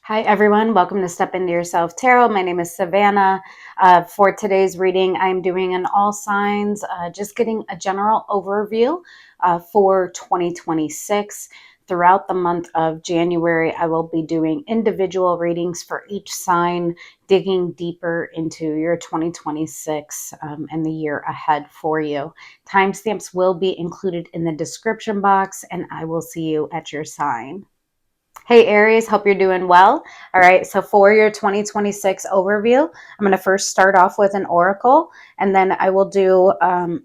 Hi, everyone. Welcome to Step Into Yourself Tarot. My name is Savannah. For today's reading, I'm doing an all signs, just getting a general overview for 2026. Throughout the month of January, I will be doing individual readings for each sign, digging deeper into your 2026 and the year ahead for you. Timestamps will be included in the description box, and I will see you at your sign. Hey Aries, hope you're doing well. All right, so for your 2026 overview, I'm going to first start off with an oracle, and then I will do, I'm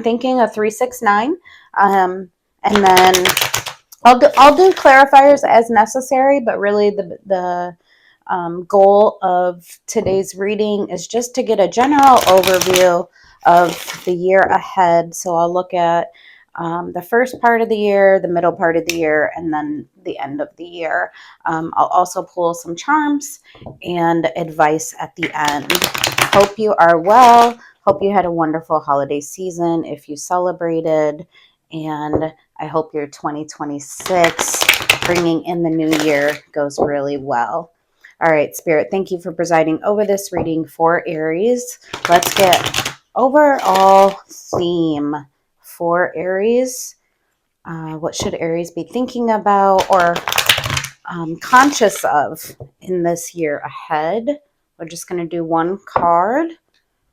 thinking a 369, and then I'll do clarifiers as necessary, but really the goal of today's reading is just to get a general overview of the year ahead. So I'll look at the first part of the year, the middle part of the year, and then the end of the year. I'll also pull some charms and advice at the end. Hope you are well. Hope you had a wonderful holiday season if you celebrated. And I hope your 2026, bringing in the new year, goes really well. All right, Spirit, thank you for presiding over this reading for Aries. Let's get overall theme for Aries. What should Aries be thinking about or conscious of in this year ahead? We're just going to do one card.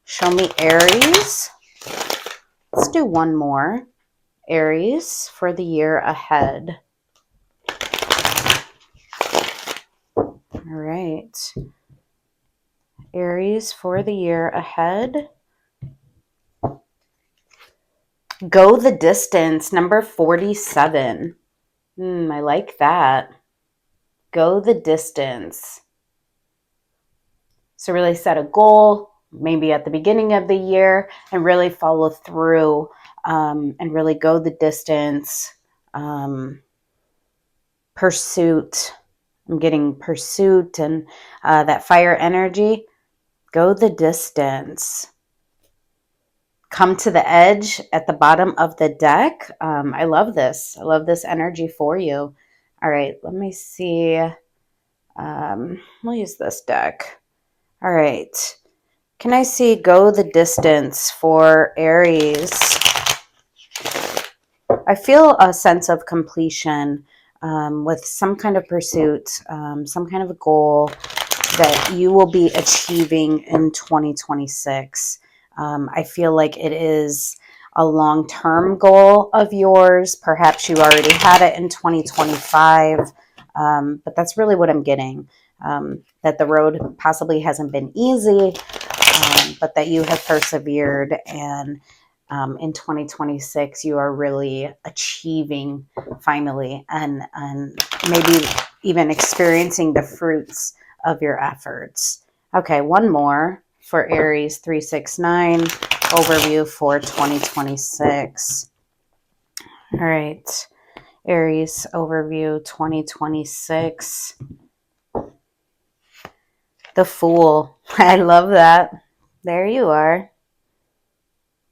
Show me Aries. Let's do one more. Aries for the year ahead. All right. Aries for the year ahead. Go the distance, number 47. I like that. Go the distance. So really set a goal, maybe at the beginning of the year, and really follow through and really go the distance. Pursuit. I'm getting pursuit and that fire energy. Go the distance. Come to the edge at the bottom of the deck. I love this. I love this energy for you. All right, let me see. We'll use this deck. All right. Can I see go the distance for Aries? I feel a sense of completion with some kind of pursuit, some kind of a goal that you will be achieving in 2026. I feel like it is a long-term goal of yours. Perhaps you already had it in 2025, but that's really what I'm getting. That the road possibly hasn't been easy, but that you have persevered, and in 2026 you are really achieving finally, and maybe even experiencing the fruits of your efforts. Okay, one more for Aries 369 overview for 2026. All right, Aries overview 2026. The Fool. I love that. There you are.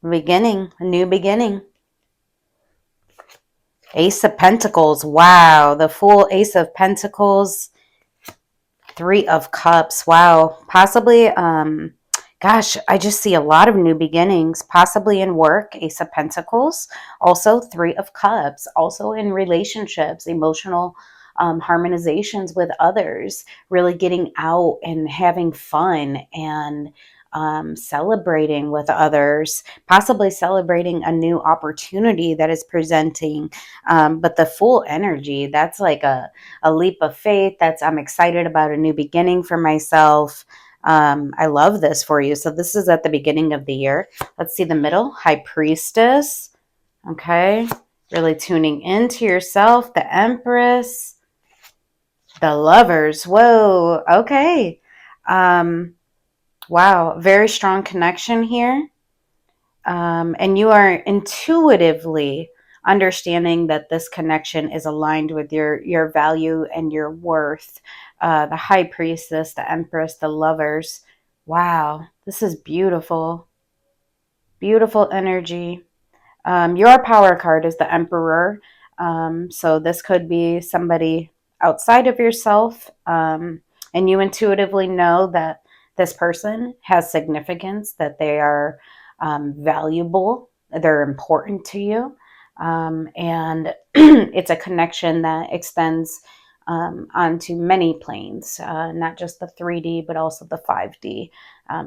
Beginning, a new beginning. Ace of Pentacles. Wow. The Fool, Ace of Pentacles. Three of Cups. Wow. Possibly, gosh, I just see a lot of new beginnings. Possibly in work, Ace of Pentacles. Also, Three of Cups. Also in relationships, emotional harmonizations with others. Really getting out and having fun and celebrating with others, possibly celebrating a new opportunity that is presenting. But the Fool energy, that's like a leap of faith. I'm excited about a new beginning for myself. I love this for you. So this is at the beginning of the year. Let's see the middle. High Priestess. Okay. Really tuning into yourself. The Empress. The Lovers. Whoa. Okay. Wow, very strong connection here. And you are intuitively understanding that this connection is aligned with your value and your worth. The High Priestess, the Empress, the Lovers. Wow, this is beautiful. Beautiful energy. Your power card is the Emperor. So this could be somebody outside of yourself, and you intuitively know that this person has significance, that they are valuable, they're important to you, and it's a connection that extends onto many planes, not just the 3D, but also the 5D.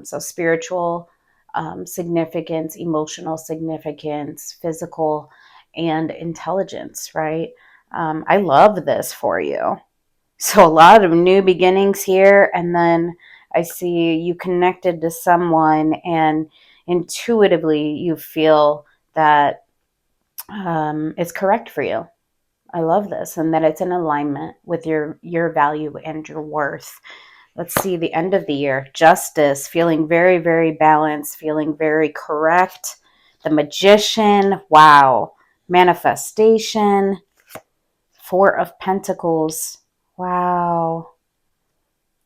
So spiritual significance, emotional significance, physical, and intelligence, right? I love this for you. So a lot of new beginnings here, and then I see you connected to someone, and intuitively you feel that it's correct for you. I love this, and that it's in alignment with your value and your worth. Let's see the end of the year. Justice, feeling very, very balanced, feeling very correct. The Magician, wow. Manifestation, Four of Pentacles, wow.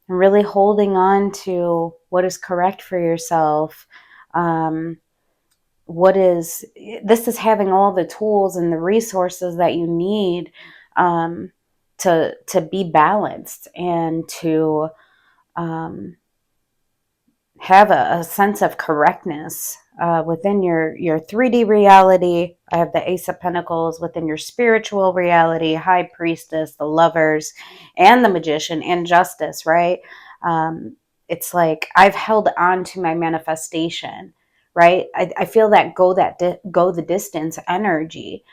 And really holding on to what is correct for yourself. This is having all the tools and the resources that you need to be balanced and to have a sense of correctness within your 3D reality. I have the Ace of Pentacles within your spiritual reality, High Priestess, the Lovers, and the Magician, and Justice, right? It's like I've held on to my manifestation, right? I feel that go the distance energy.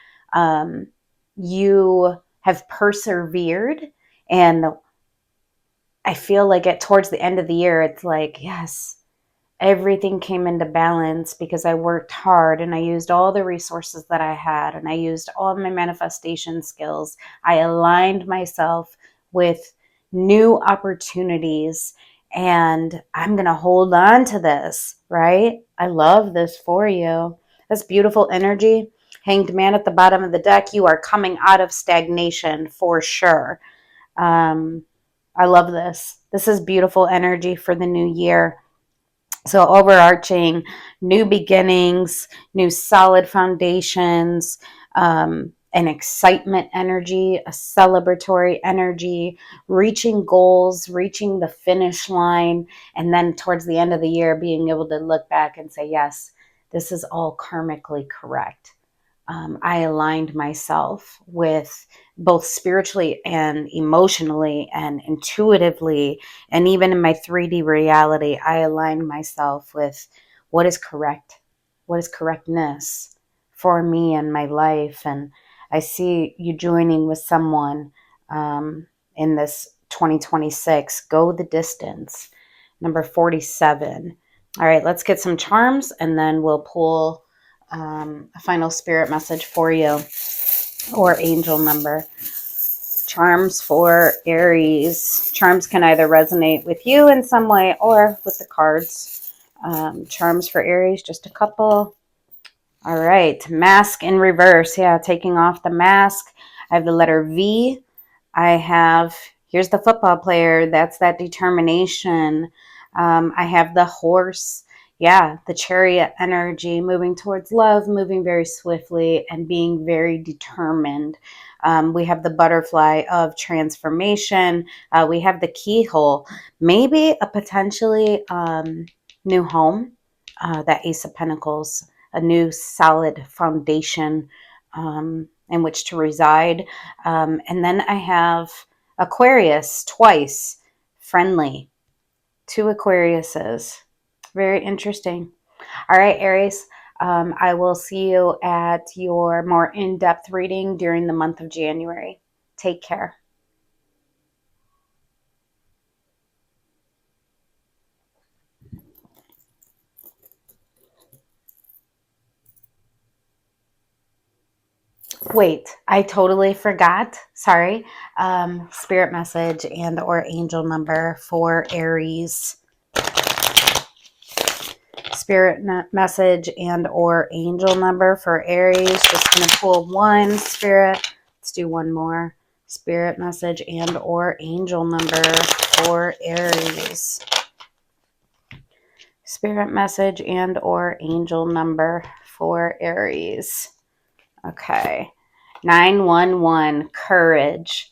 You have persevered, and I feel like towards the end of the year, it's like, yes, everything came into balance because I worked hard and I used all the resources that I had, and I used all of my manifestation skills. I aligned myself with new opportunities, and I'm going to hold on to this, right? I love this for you. That's beautiful energy. Hanged Man at the bottom of the deck. You are coming out of stagnation for sure. I love this. This is beautiful energy for the new year. So overarching, new beginnings, new solid foundations, an excitement energy, a celebratory energy, reaching goals, reaching the finish line, and then towards the end of the year, being able to look back and say, yes, this is all karmically correct. I aligned myself with both spiritually and emotionally and intuitively, and even in my 3D reality, I aligned myself with what is correct, what is correctness for me and my life. And I see you joining with someone in this 2026. Go the distance. Number 47. All right, let's get some charms, and then we'll pull a final spirit message for you, or angel number. Charms for Aries. Charms can either resonate with you in some way or with the cards. Charms for Aries, just a couple. All right, mask in reverse. Yeah, taking off the mask. I have the letter V. I have, here's the football player. That's that determination. I have the horse. Yeah, the Chariot energy, moving towards love, moving very swiftly, and being very determined. We have the butterfly of transformation. We have the keyhole, maybe a potentially new home, that Ace of Pentacles, a new solid foundation in which to reside. And then I have Aquarius twice, friendly, two Aquariuses. Very interesting. All right, Aries, I will see you at your more in-depth reading during the month of January. Take care. Wait, I totally forgot. Sorry. Spirit message and or angel number for Aries. Spirit message and or angel number for Aries. Just going to pull one spirit. Let's do one more. Spirit message and or angel number for Aries. Spirit message and or angel number for Aries. Okay. 911, courage.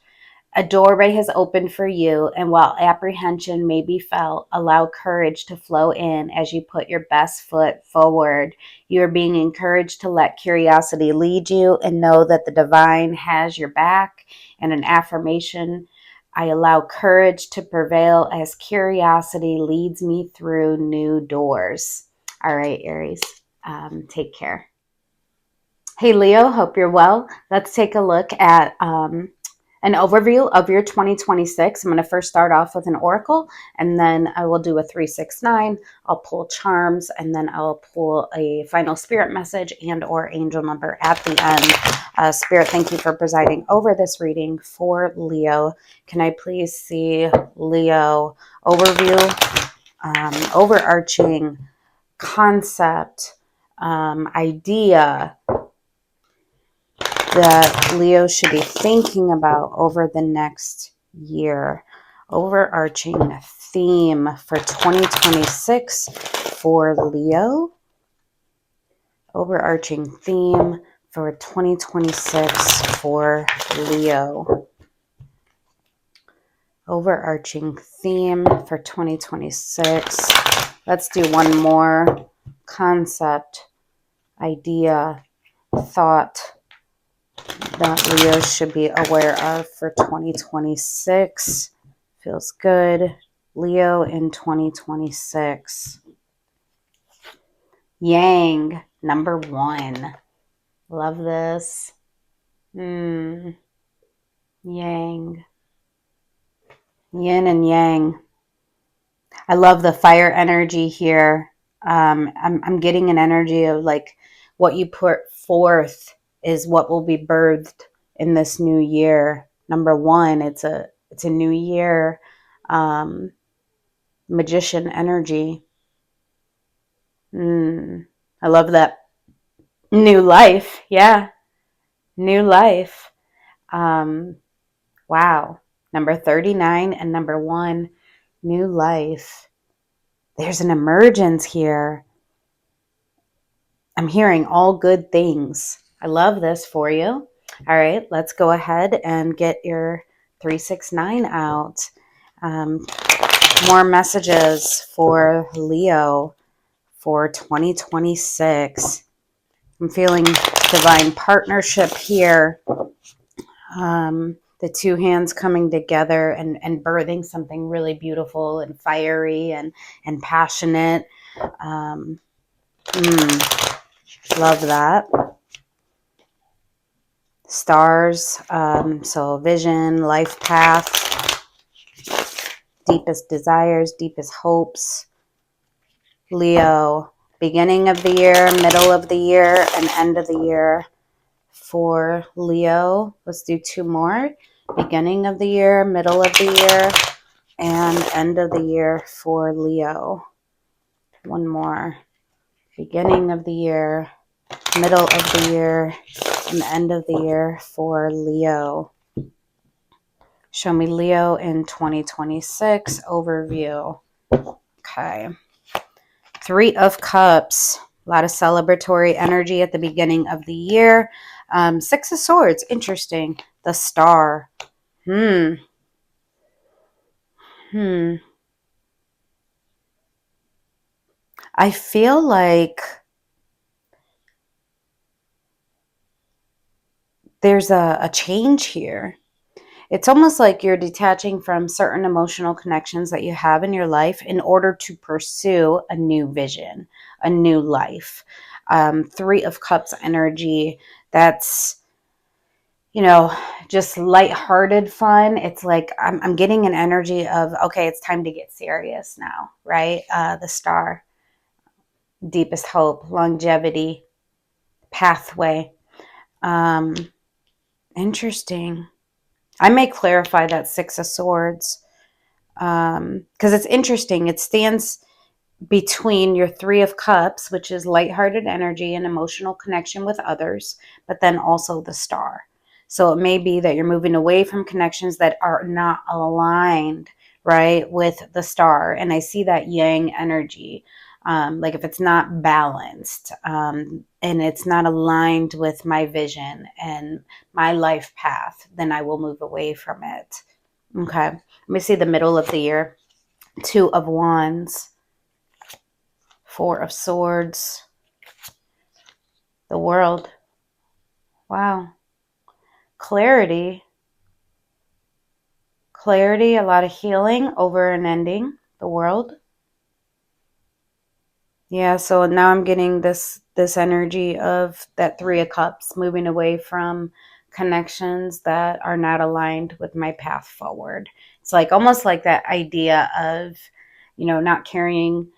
A doorway has opened for you, and while apprehension may be felt, allow courage to flow in as you put your best foot forward. You are being encouraged to let curiosity lead you and know that the divine has your back. And an affirmation: I allow courage to prevail as curiosity leads me through new doors. All right, Aries, take care. Hey, Leo, hope you're well. Let's take a look at an overview of your 2026. I'm going to first start off with an oracle, and then I will do a 369. I'll pull charms, and then I'll pull a final spirit message and or angel number at the end. Spirit, thank you for presiding over this reading for Leo. Can I please see Leo overview, overarching concept, idea that Leo should be thinking about over the next year? Overarching theme for 2026 for Leo. Overarching theme for 2026 for Leo. Overarching theme for 2026. Let's do one more. Concept, idea, thought that Leo should be aware of for 2026. Feels good. Leo in 2026. Yang, number 1. Love this. Yang. Yin and yang. I love the fire energy here. I'm getting an energy of like what you put forth is what will be birthed in this new year. Number 1, it's a new year. Magician energy. I love that. New life. Yeah. New life. Wow. Number 39 and number 1, new life. There's an emergence here. I'm hearing all good things. I love this for you. All right, let's go ahead and get your 369 out. More messages for Leo for 2026. I'm feeling divine partnership here. The two hands coming together and birthing something really beautiful and fiery and passionate. Love that. Stars, so vision, life path, deepest desires, deepest hopes. Leo, beginning of the year, middle of the year, and end of the year for Leo. Let's do 2 more. Beginning of the year, middle of the year, and end of the year for Leo. 1 more. Beginning of the year, middle of the year, and end of the year for Leo. Show me Leo in 2026 overview. Okay. 3 of Cups. A lot of celebratory energy at the beginning of the year. 6 of Swords. Interesting. The Star. I feel like there's a change here. It's almost like you're detaching from certain emotional connections that you have in your life in order to pursue a new vision, a new life. 3 of Cups energy. That's, just lighthearted fun. It's like I'm getting an energy of, okay, it's time to get serious now, right? The Star. Deepest hope, longevity, pathway. Interesting. I may clarify that 6 of Swords because it's interesting. It stands between your 3 of Cups, which is lighthearted energy and emotional connection with others, but then also the Star. So it may be that you're moving away from connections that are not aligned, right, with the Star. And I see that yang energy. Like if it's not balanced, and it's not aligned with my vision and my life path, then I will move away from it. Okay. Let me see the middle of the year. 2 of Wands, 4 of Swords, the World. Wow. Clarity. Clarity, a lot of healing over an ending, the World. Yeah, so now I'm getting this energy of that 3 of Cups, moving away from connections that are not aligned with my path forward. It's like almost like that idea of, not carrying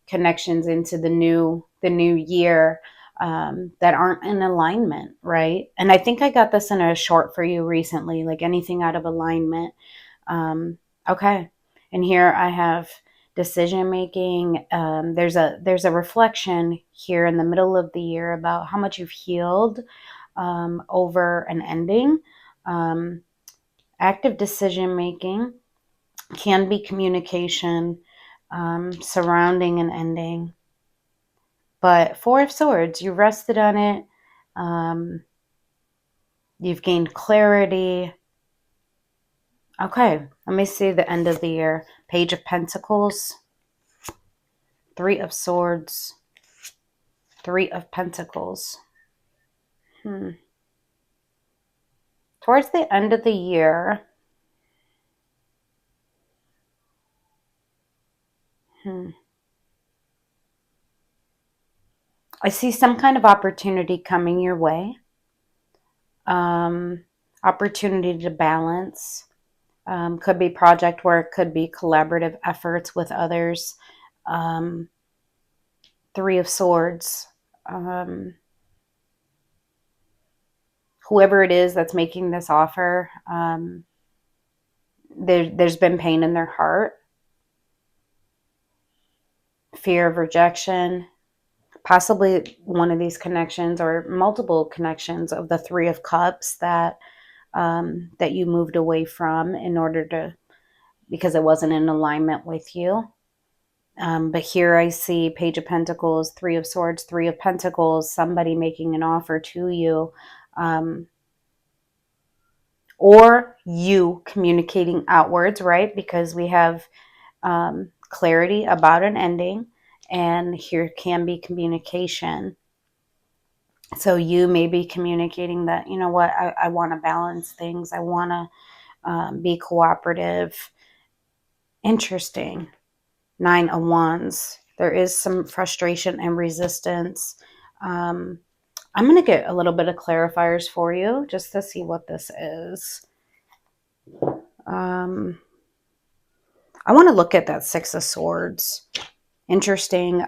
connections into the new year that aren't in alignment, right? And I think I got this in a short for you recently, like anything out of alignment. Okay, and here I have decision making. There's a reflection here in the middle of the year about how much you've healed over an ending. Active decision making can be communication surrounding an ending. But 4 of Swords, you rested on it. You've gained clarity. Okay, let me see the end of the year. Page of Pentacles, 3 of Swords, 3 of Pentacles. Towards the end of the year, I see some kind of opportunity coming your way. Opportunity to balance. Could be project work, could be collaborative efforts with others. 3 of Swords. Whoever it is that's making this offer, there's been pain in their heart. Fear of rejection. Possibly one of these connections or multiple connections of the 3 of Cups that you moved away from because it wasn't in alignment with you. But here I see Page of Pentacles, 3 of Swords, 3 of Pentacles, somebody making an offer to you, or you communicating outwards, right? Because we have clarity about an ending, and here can be communication. So you may be communicating that, you know what, I want to balance things. I want to be cooperative. Interesting. 9 of Wands. There is some frustration and resistance. I'm going to get a little bit of clarifiers for you just to see what this is. I want to look at that 6 of Swords. Interesting.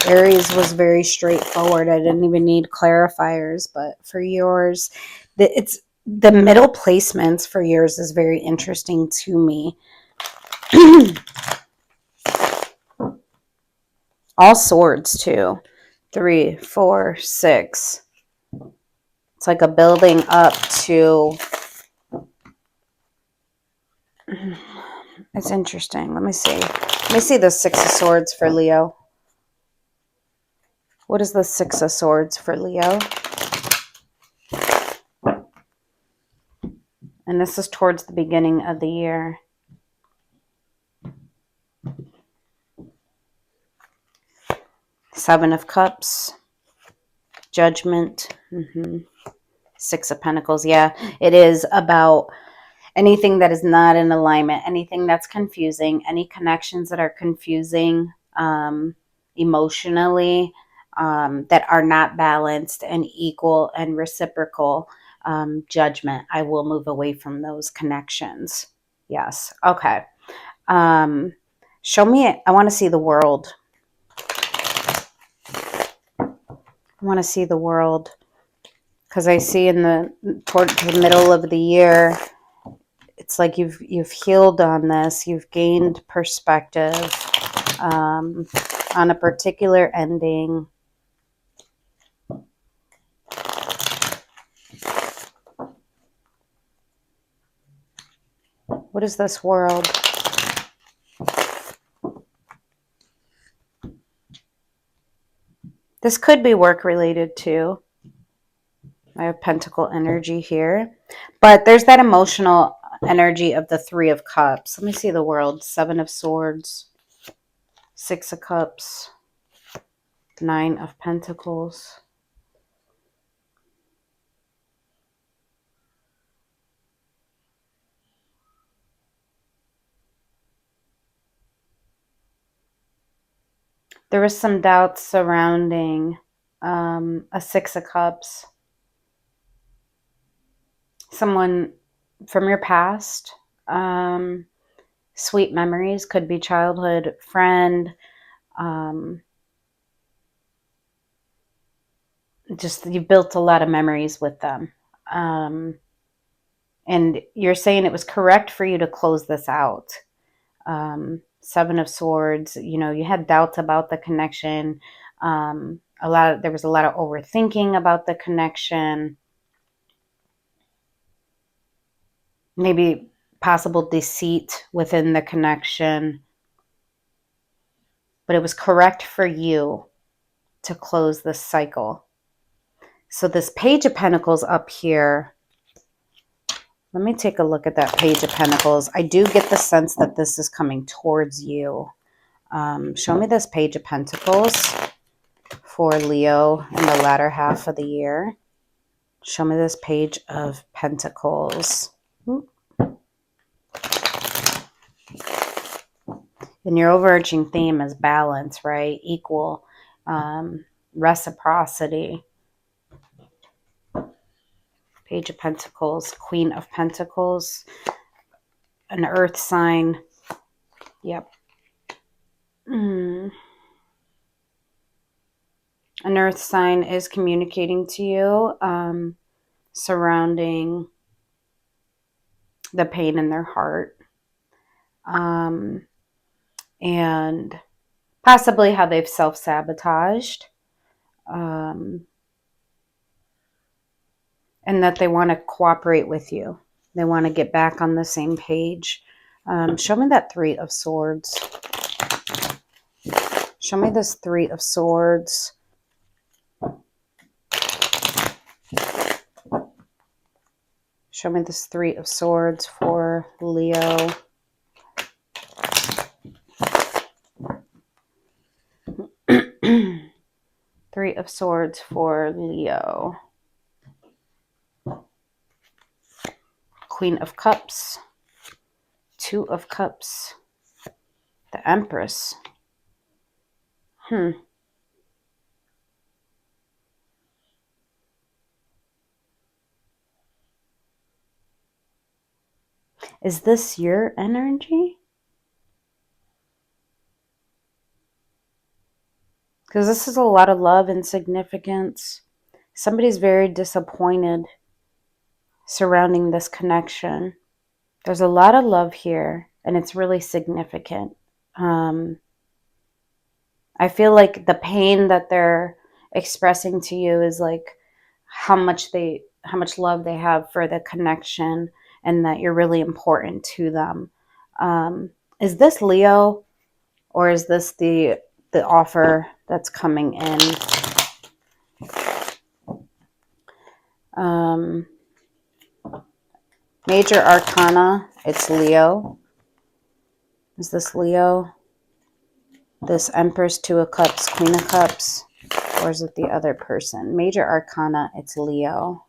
Aries was very straightforward. I didn't even need clarifiers, but for yours, it's the middle placements for yours is very interesting to me. All swords too. 3, 4, 6. It's like a building up to. It's interesting. Let me see. Let me see the 6 of Swords for Leo. What is the 6 of Swords for Leo? And this is towards the beginning of the year. Seven of Cups. Judgment. 6 of Pentacles. Yeah, it is about anything that is not in alignment, anything that's confusing, any connections that are confusing emotionally, that are not balanced and equal and reciprocal. Judgment. I will move away from those connections. Yes. Okay. Show me. I want to see the World. I want to see the World because I see towards the middle of the year, it's like you've healed on this. You've gained perspective on a particular ending. What is this World? This could be work related too. I have Pentacle energy here. But there's that emotional energy of the Three of Cups. Let me see the world. Seven of Swords, Six of Cups, Nine of Pentacles. There was some doubts surrounding a Six of Cups. Someone from your past. Sweet memories. Could be childhood friend. Just you built a lot of memories with them. And you're saying it was correct for you to close this out. Seven of Swords, you know, you had doubts about the connection. There was a lot of overthinking about the connection. Maybe possible deceit within the connection. But it was correct for you to close this cycle. So this Page of Pentacles up here, let me take a look at that Page of Pentacles. I do get the sense that this is coming towards you. Show me this Page of Pentacles for Leo in the latter half of the year. Show me this Page of Pentacles. And your overarching theme is balance, right? Equal, reciprocity. Page of Pentacles, Queen of Pentacles, an earth sign. Yep. An earth sign is communicating to you surrounding the pain in their heart. And possibly how they've self-sabotaged. And that they want to cooperate with you. They want to get back on the same page. Show me that Three of Swords. Show me this Three of Swords. Show me this Three of Swords for Leo. Three of Swords for Leo. Queen of Cups. Two of Cups. The Empress. Is this your energy? Because this is a lot of love and significance. Somebody's very disappointed surrounding this connection. There's a lot of love here, and it's really significant. I feel like the pain that they're expressing to you is like how much love they have for the connection, and that you're really important to them. Is this Leo, or is this the offer that's coming in? Major Arcana, it's Leo. Is this Leo? This Empress, Two of Cups, Queen of Cups, or is it the other person? Major Arcana, it's Leo.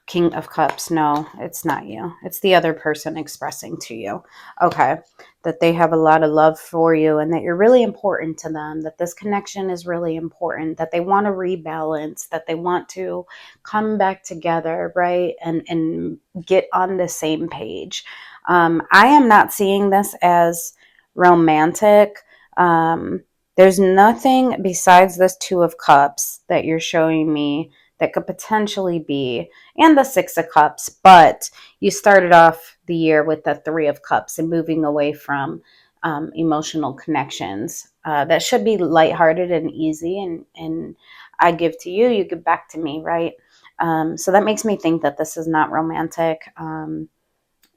King of Cups, no, it's not you. It's the other person expressing to you. Okay, that they have a lot of love for you and that you're really important to them, that this connection is really important, that they want to rebalance, that they want to come back together, right? And get on the same page. I am not seeing this as romantic. There's nothing besides this Two of Cups that you're showing me that could potentially be, and the Six of Cups, but you started off the year with the Three of Cups and moving away from emotional connections. That should be lighthearted and easy, and I give to you, you give back to me, right? So that makes me think that this is not romantic.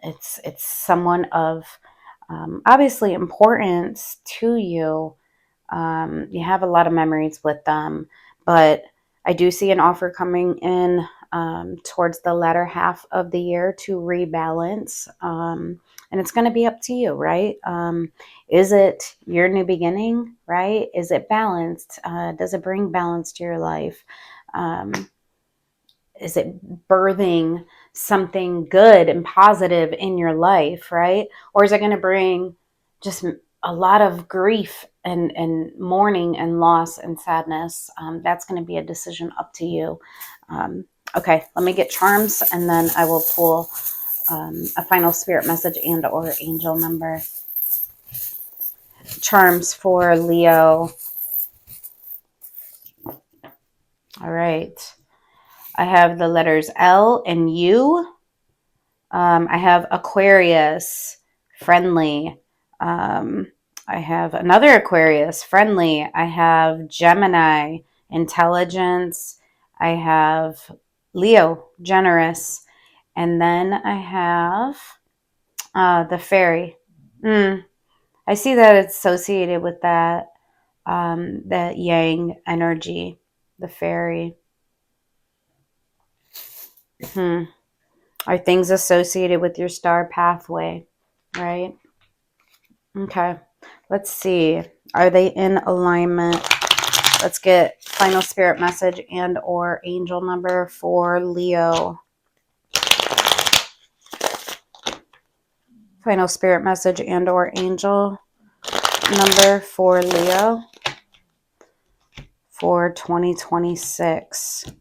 It's someone of obviously importance to you. You have a lot of memories with them, but I do see an offer coming in towards the latter half of the year to rebalance. And it's going to be up to you, right? Is it your new beginning, right? Is it balanced? Does it bring balance to your life? Is it birthing something good and positive in your life, right? Or is it going to bring just a lot of grief and mourning and loss and sadness? That's going to be a decision up to you. Okay, let me get charms, and then I will pull a final spirit message and or angel number. Charms for Leo. All right. I have the letters L and U. I have Aquarius, friendly. I have another Aquarius, friendly. I have Gemini, intelligence. I have Leo, generous. And then I have the fairy. I see that it's associated with that yang energy, the fairy. Are things associated with your star pathway, right? Okay, let's see. Are they in alignment? Let's get final spirit message and or angel number for Leo. Final spirit message and or angel number for Leo for 2026.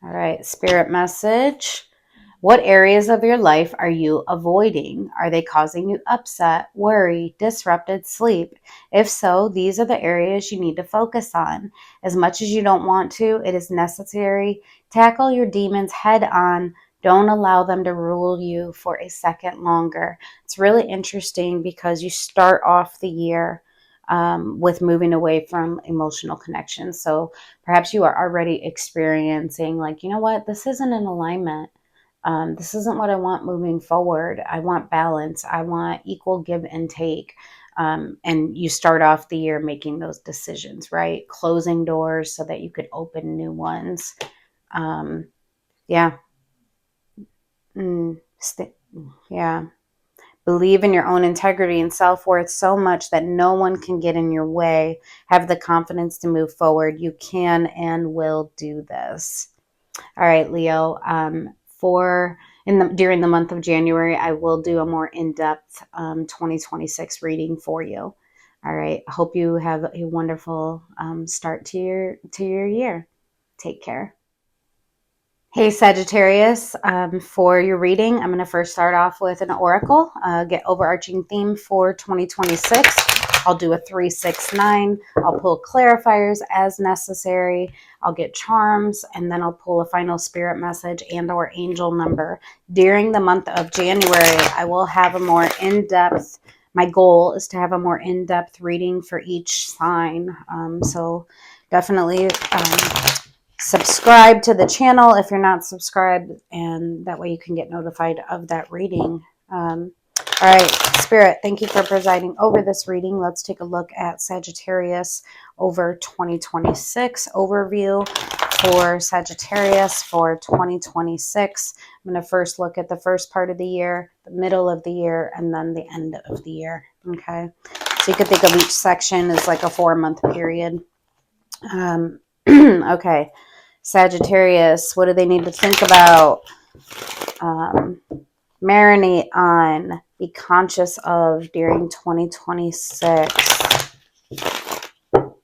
All right, spirit message. What areas of your life are you avoiding? Are they causing you upset, worry, disrupted sleep? If so, these are the areas you need to focus on. As much as you don't want to, it is necessary. Tackle your demons head on. Don't allow them to rule you for a second longer. It's really interesting because you start off the year with moving away from emotional connections. So perhaps you are already experiencing like, you know what, this isn't in alignment. This isn't what I want moving forward. I want balance. I want equal give and take. And you start off the year making those decisions, right? Closing doors so that you could open new ones. Yeah. Yeah. Believe in your own integrity and self-worth so much that no one can get in your way. Have the confidence to move forward. You can and will do this. All right, Leo. During the month of January, I will do a more in-depth 2026 reading for you. All right. I hope you have a wonderful start to your year. Take care. Hey Sagittarius, for your reading, I'm going to first start off with an oracle, get overarching theme for 2026. I'll do a 369. I'll pull clarifiers as necessary. I'll get charms, and then I'll pull a final spirit message and or angel number. During the month of January, I will have a more in-depth, my goal is to have a more in-depth reading for each sign. So definitely subscribe to the channel if you're not subscribed, and that way you can get notified of that reading. All right, Spirit, thank you for presiding over this reading. Let's take a look at Sagittarius over 2026 overview for Sagittarius for 2026. I'm going to first look at the first part of the year, the middle of the year, and then the end of the year. Okay, so you could think of each section as like a 4-month period. Okay. Sagittarius, what do they need to think about? Marinate on, be conscious of during 2026.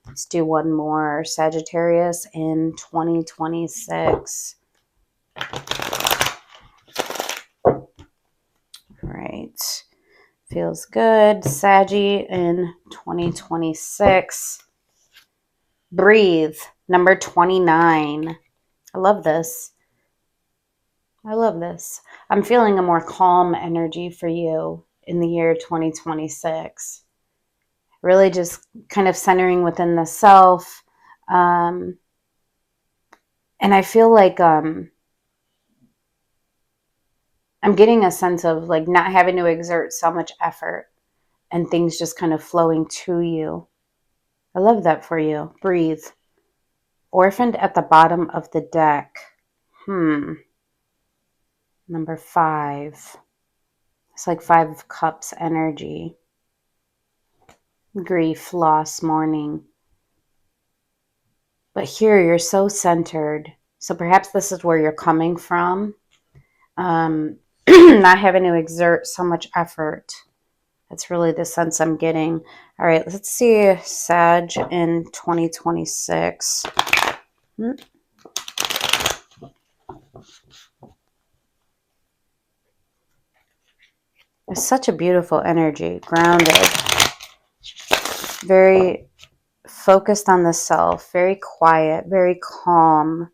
Let's do one more. Sagittarius in 2026. All right. Feels good. Saggy in 2026. Breathe. Number 29. I love this. I love this. I'm feeling a more calm energy for you in the year 2026. Really just kind of centering within the self. And I feel like I'm getting a sense of like not having to exert so much effort and things just kind of flowing to you. I love that for you. Breathe. Orphaned at the bottom of the deck. Number 5. It's like 5 of Cups energy. Grief, loss, mourning. But here you're so centered. So perhaps this is where you're coming from. Not having to exert so much effort. That's really the sense I'm getting. All right, let's see Sag in 2026. It's such a beautiful energy, grounded, very focused on the self, very quiet, very calm.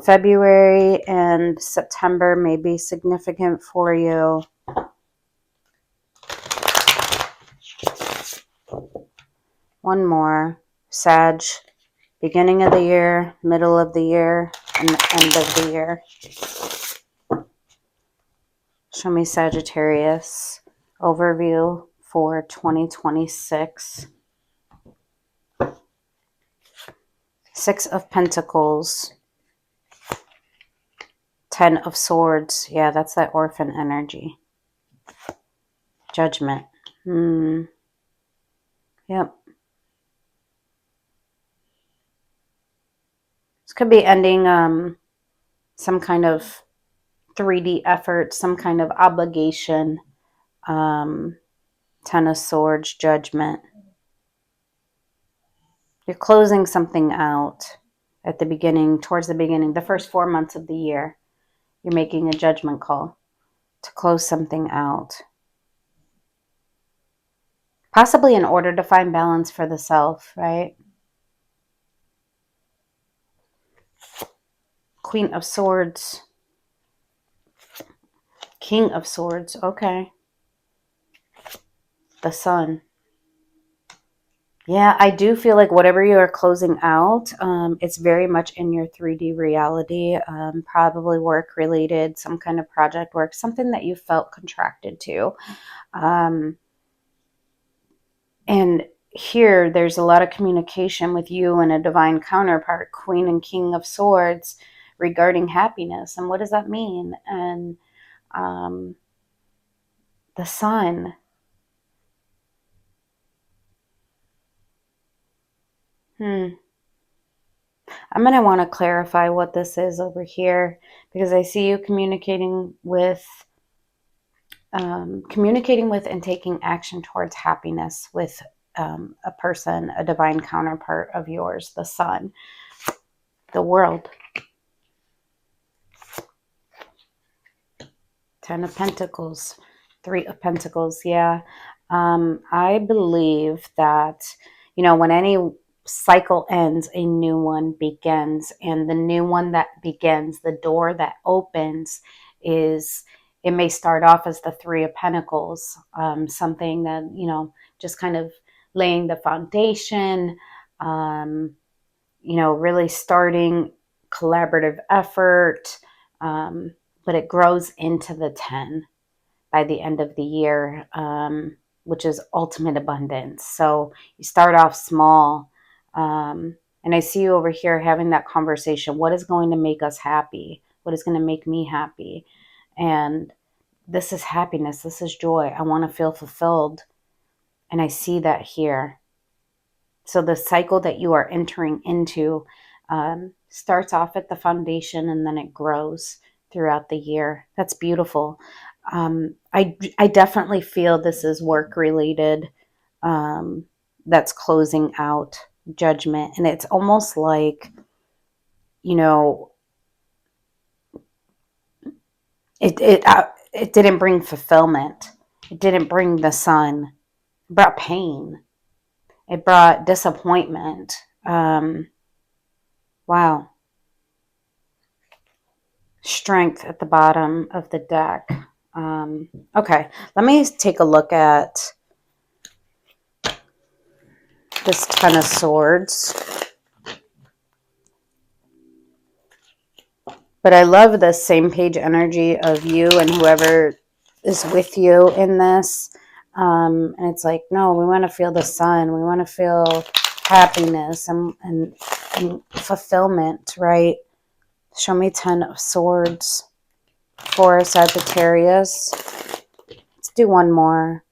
February and September may be significant for you. One more. Sag, beginning of the year, middle of the year, and the end of the year. Show me Sagittarius overview for 2026. 6 of Pentacles. 10 of Swords. Yeah, that's that orphan energy. Judgment. Yep. This could be ending some kind of 3D effort, some kind of obligation. 10 of Swords, Judgment. You're closing something out at the beginning, towards the beginning, the first 4 months of the year. You're making a judgment call to close something out. Possibly in order to find balance for the self, right? Queen of Swords. King of Swords. Okay. The Sun. Yeah, I do feel like whatever you are closing out, it's very much in your 3D reality, probably work related, some kind of project work, something that you felt contracted to. And here there's a lot of communication with you and a divine counterpart, Queen and King of Swords, regarding happiness. And what does that mean? And the Sun. I'm going to want to clarify what this is over here, because I see you communicating with and taking action towards happiness with a person, a divine counterpart of yours, the Sun, the World. 10 of Pentacles, 3 of Pentacles. Yeah. I believe that, when any cycle ends, a new one begins. And the new one that begins, the door that opens is, it may start off as the 3 of Pentacles, something that, just kind of laying the foundation, really starting collaborative effort, but it grows into the 10 by the end of the year, which is ultimate abundance. So you start off small. And I see you over here having that conversation. What is going to make us happy? What is going to make me happy? And this is happiness. This is joy. I want to feel fulfilled. And I see that here. So the cycle that you are entering into starts off at the foundation and then it grows throughout the year. That's beautiful. I definitely feel this is work related. That's closing out, Judgment. And it's almost like, it didn't bring fulfillment. It didn't bring the Sun. It brought pain. It brought disappointment. Wow. Strength at the bottom of the deck. Okay, let me take a look at this Ten of Swords. But I love the same page energy of you and whoever is with you in this. And it's like, no, we want to feel the sun. We want to feel happiness and fulfillment, right? Show me 10 of Swords for Sagittarius. Let's do one more.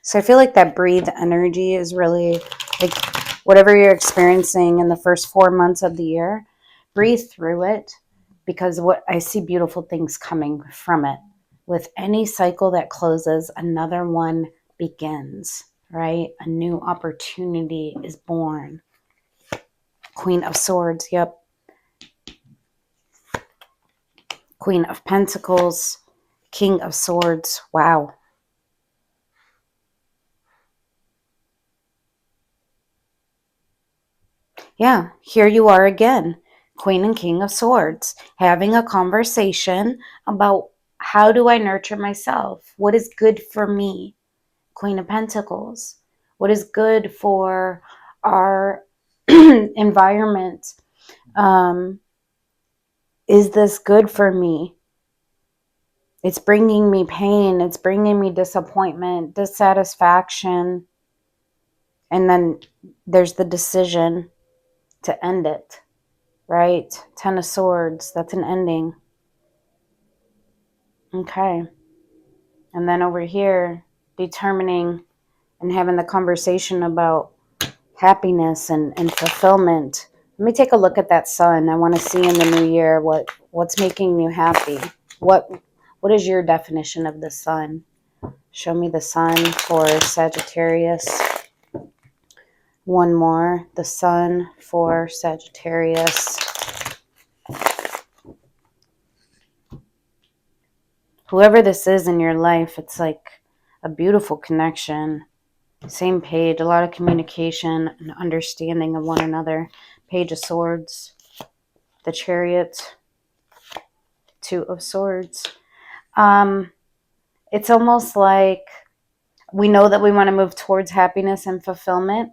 So I feel like that breathe energy is really like whatever you're experiencing in the first 4 months of the year, breathe through it, because what I see beautiful things coming from it. With any cycle that closes, another one begins, right? A new opportunity is born. Queen of Swords, yep. Queen of Pentacles, King of Swords, wow. Yeah, here you are again, Queen and King of Swords, having a conversation about how do I nurture myself? What is good for me? Queen of Pentacles, what is good for our environment? Is this good for me? It's bringing me pain. It's bringing me disappointment, dissatisfaction. And then there's the decision to end it, right? Ten of Swords, that's an ending. Okay. And then over here, determining and having the conversation about happiness and fulfillment. Let me take a look at that sun. I want to see in the new year what's making you happy. What is your definition of the sun? Show me the sun for Sagittarius. One more. The sun for Sagittarius. Whoever this is in your life, it's like a beautiful connection. Same page, a lot of communication and understanding of one another. Page of Swords, the Chariot, Two of Swords. It's almost like we know that we want to move towards happiness and fulfillment,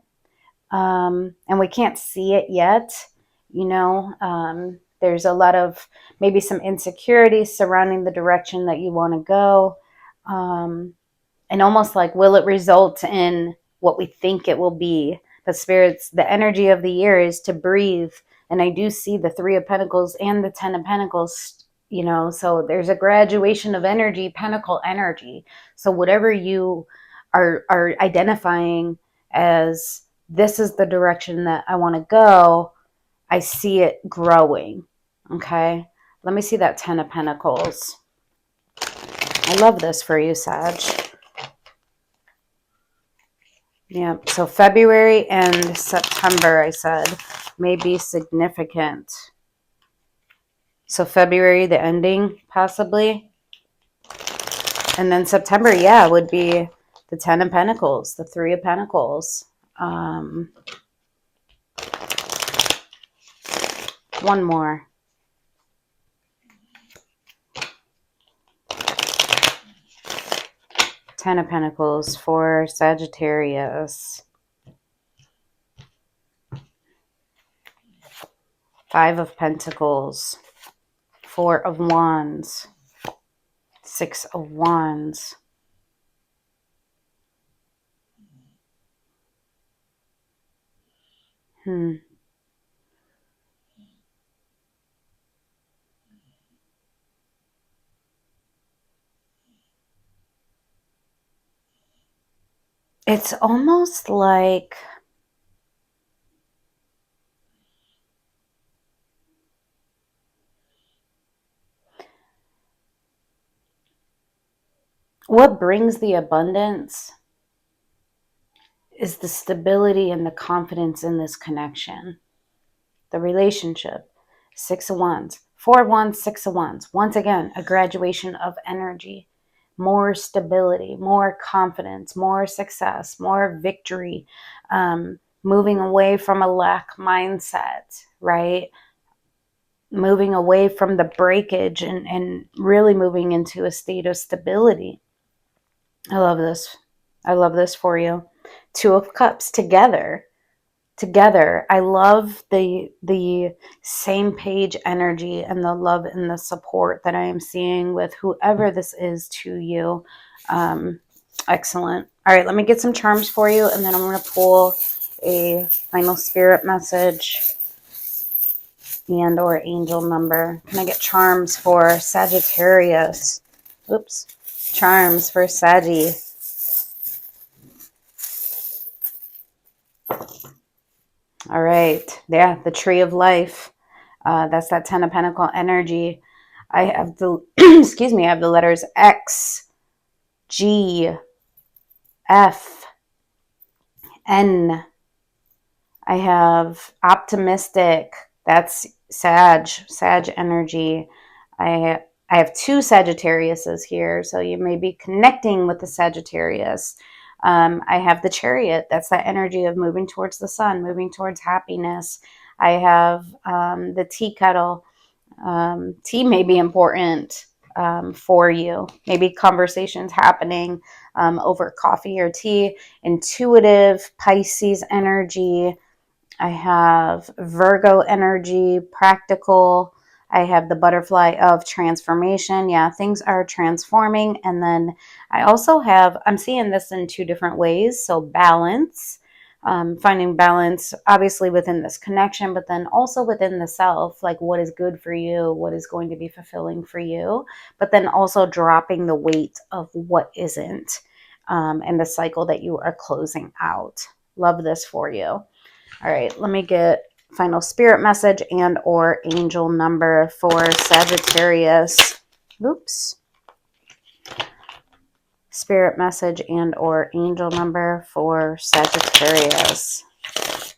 and we can't see it yet. You know, there's a lot of maybe some insecurities surrounding the direction that you want to go. And almost like, will it result in what we think it will be? But spirits, the energy of the year is to breathe. And I do see the Three of Pentacles and the Ten of Pentacles, you know, so there's a graduation of energy, Pentacle energy. So whatever you are identifying as, this is the direction that I want to go, I see it growing. Okay. Let me see that Ten of Pentacles. I love this for you, Sag. Yeah, so February and September, I said, may be significant. So February, the ending, possibly. And then September, yeah, would be the Ten of Pentacles, the Three of Pentacles. One more. Ten of Pentacles for Sagittarius. Five of Pentacles. Four of Wands. Six of Wands. It's almost like what brings the abundance is the stability and the confidence in this connection. The relationship. Six of Wands. Four of Wands, Six of Wands. Once again, a graduation of energy. More stability, more confidence, more success, more victory. Moving away from a lack mindset, right? Moving away from the breakage and really moving into a state of stability. I love this. I love this for you. Two of Cups together. I love the same page energy and the love and the support that I am seeing with whoever this is to you. Excellent. All right, let me get some charms for you, and then I'm going to pull a final spirit message and or angel number. Can I get charms for Sagittarius? Oops. Charms for Saggy. All right. Yeah, the tree of life. That's that 10 of Pentacle energy. I have the, excuse me, I have the letters X, G, F, N. I have optimistic. That's Sag energy. I have two Sagittariuses here, so you may be connecting with the Sagittarius. I have the Chariot. That's that energy of moving towards the sun, moving towards happiness. I have the Tea Kettle. Tea may be important for you. Maybe conversations happening over coffee or tea. Intuitive, Pisces energy. I have Virgo energy, practical. I have the butterfly of transformation. Yeah, things are transforming. And then I also have, I'm seeing this in two different ways. So balance, finding balance, obviously within this connection, but then also within the self, like what is good for you, what is going to be fulfilling for you, but then also dropping the weight of what isn't, and the cycle that you are closing out. Love this for you. All right, let me get final spirit message and or angel number for Sagittarius. Oops. Spirit message and or angel number for Sagittarius. Let's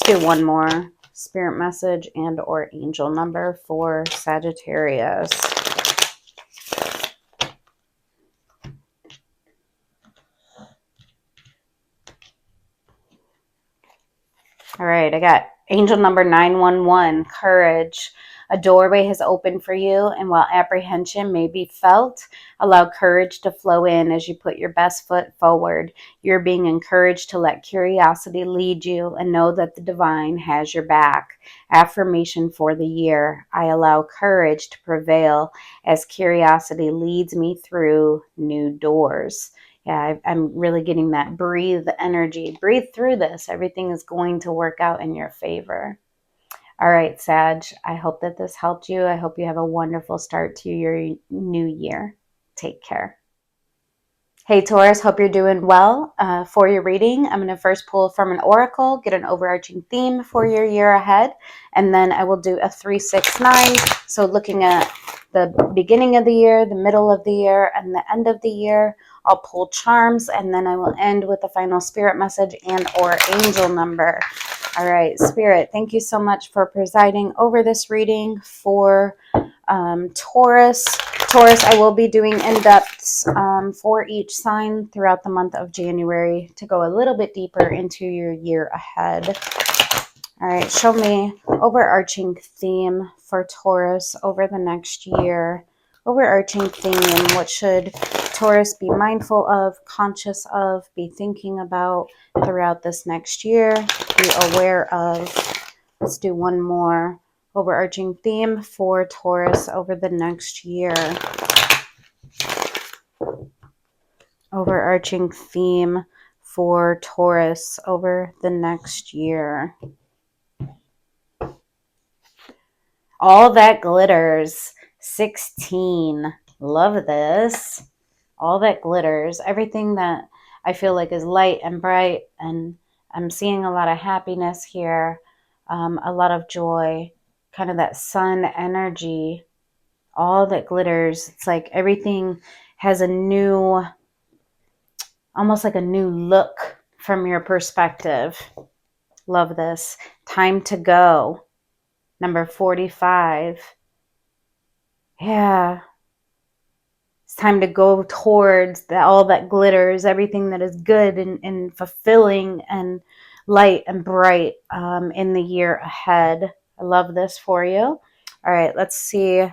do one more. Spirit message and or angel number for Sagittarius. All right, I got angel number 911, courage. A doorway has opened for you, and while apprehension may be felt, allow courage to flow in as you put your best foot forward. You're being encouraged to let curiosity lead you and know that the divine has your back. Affirmation for the year. I allow courage to prevail as curiosity leads me through new doors. Yeah, I'm really getting that breathe energy. Breathe through this. Everything is going to work out in your favor. All right, Sag, I hope that this helped you. I hope you have a wonderful start to your new year. Take care. Hey, Taurus, hope you're doing well. For your reading, I'm going to first pull from an oracle, get an overarching theme for your year ahead, and then I will do a 3-6-9. So looking at the beginning of the year, the middle of the year, and the end of the year, I'll pull charms, and then I will end with the final spirit message and or angel number. All right, Spirit, thank you so much for presiding over this reading for Taurus. Taurus, I will be doing in-depths for each sign throughout the month of January to go a little bit deeper into your year ahead. All right, show me overarching theme for Taurus over the next year. Overarching theme, what should Taurus be mindful of, conscious of, be thinking about throughout this next year, be aware of. Let's do one more. Overarching theme for Taurus over the next year. Overarching theme for Taurus over the next year. All that glitters. 16. Love this. All that glitters. Everything that I feel like is light and bright, and I'm seeing a lot of happiness here, a lot of joy, kind of that sun energy. All that glitters. It's like everything has a new, almost like a new look from your perspective. Love this. Time to go. Number 45. Yeah. It's time to go towards all that glitters, everything that is good and fulfilling and light and bright in the year ahead. I love this for you. All right, let's see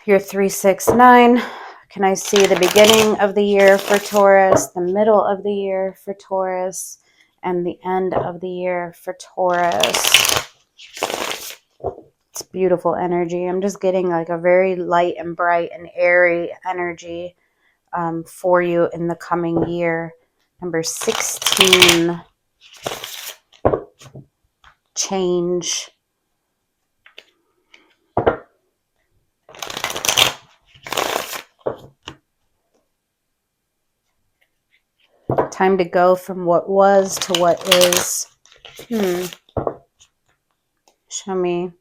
You're 369. Can I see the beginning of the year for Taurus, the middle of the year for Taurus, and the end of the year for Taurus? It's beautiful energy. I'm just getting like a very light and bright and airy energy for you in the coming year. Number 16, change. Time to go from what was to what is. Show me.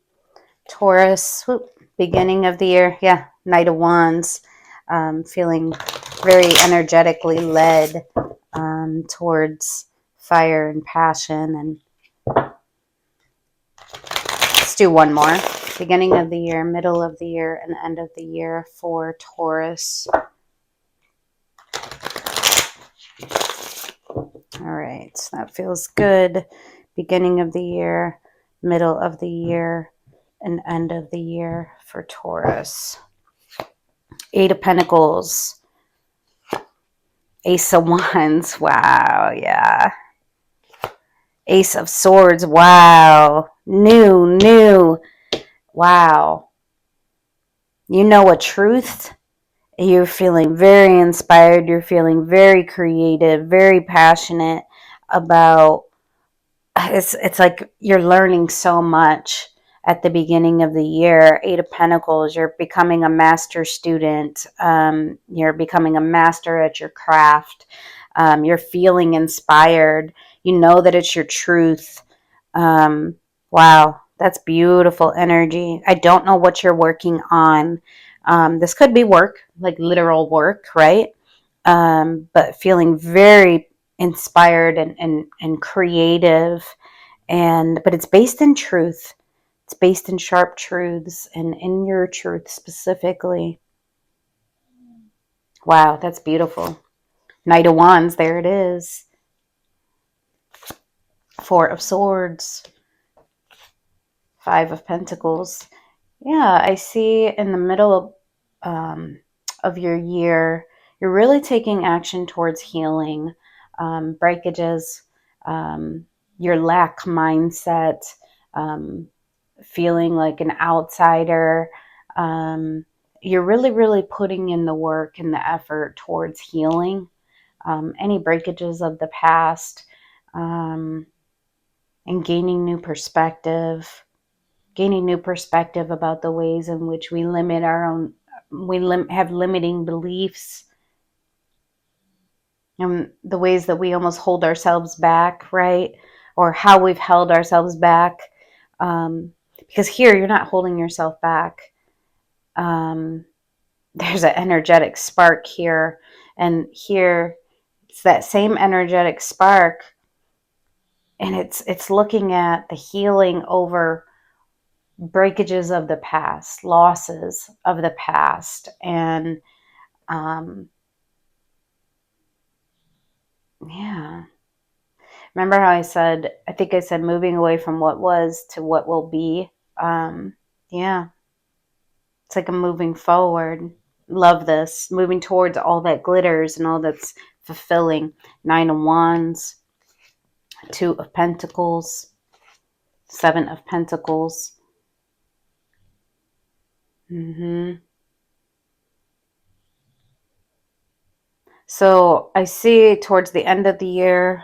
Taurus, whoop, beginning of the year. Yeah, Knight of Wands. Feeling very energetically led towards fire and passion. And let's do one more. Beginning of the year, middle of the year, and end of the year for Taurus. All right, that feels good. Beginning of the year, middle of the year, and end of the year for Taurus. 8 of Pentacles. Ace of Wands. Wow, yeah. Ace of Swords. Wow. New. Wow. You know a truth. You're feeling very inspired. You're feeling very creative, very passionate about it's like you're learning so much at the beginning of the year. 8 of Pentacles, you're becoming a master student. You're becoming a master at your craft. You're feeling inspired. You know that it's your truth. Wow, that's beautiful energy. I don't know what you're working on. This could be work, like literal work, right? But feeling very inspired and creative, but it's based in truth. It's based in sharp truths and in your truth specifically. Wow, that's beautiful. Knight of Wands, there it is. 4 of Swords. 5 of Pentacles. Yeah, I see in the middle of your year, you're really taking action towards healing, breakages, your lack mindset, feeling like an outsider. You're really putting in the work and the effort towards healing any breakages of the past, and gaining new perspective about the ways in which we limit our own, have limiting beliefs, and the ways that we almost hold ourselves back, right? Or how we've held ourselves back. Because here, you're not holding yourself back. There's an energetic spark here. And here, it's that same energetic spark. And it's looking at the healing over breakages of the past, losses of the past. And yeah. Remember how I think I said moving away from what was to what will be. Yeah. It's like I'm moving forward. Love this. Moving towards all that glitters and all that's fulfilling. 9 of Wands. 2 of Pentacles. 7 of Pentacles. So I see towards the end of the year,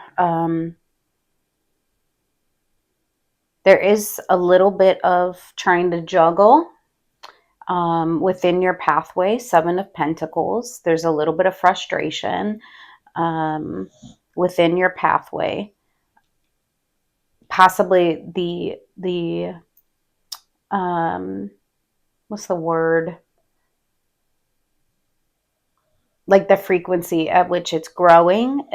there is a little bit of trying to juggle within your pathway. 7 of Pentacles. There's a little bit of frustration within your pathway. Possibly the what's the word? Like the frequency at which it's growing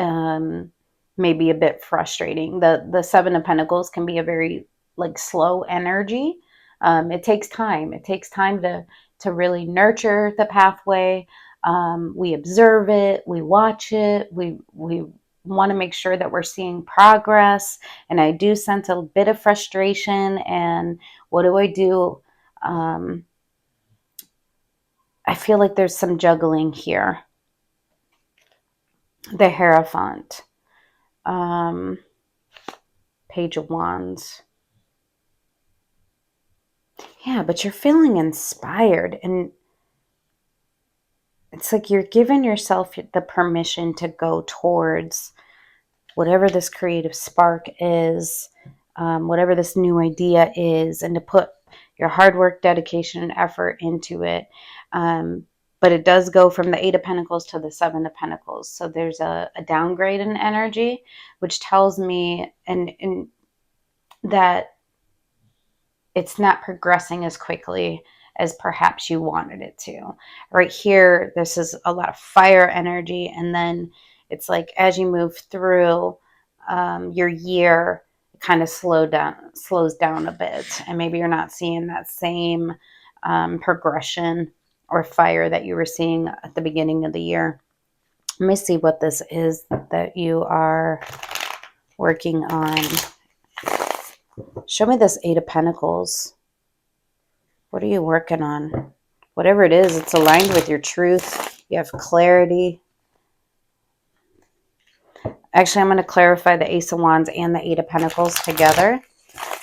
may be a bit frustrating. The 7 of Pentacles can be a very like slow energy. It takes time. It takes time to really nurture the pathway. We observe it. We watch it. We want to make sure that we're seeing progress. And I do sense a bit of frustration. And what do I do? I feel like there's some juggling here. The Hierophant. Page of Wands. Yeah, but you're feeling inspired, and it's like you're giving yourself the permission to go towards whatever this creative spark is, whatever this new idea is, and to put your hard work, dedication, and effort into it. But it does go from the Eight of Pentacles to the Seven of Pentacles. So there's a downgrade in energy, which tells me and that it's not progressing as quickly as perhaps you wanted it to. Right here, this is a lot of fire energy. And then it's like as you move through your year, it kind of slows down a bit. And maybe you're not seeing that same progression or fire that you were seeing at the beginning of the year. Let me see what this is that you are working on. Show me this Eight of Pentacles. What are you working on? Whatever it is, it's aligned with your truth. You have clarity. Actually, I'm going to clarify the Ace of Wands and the Eight of Pentacles together.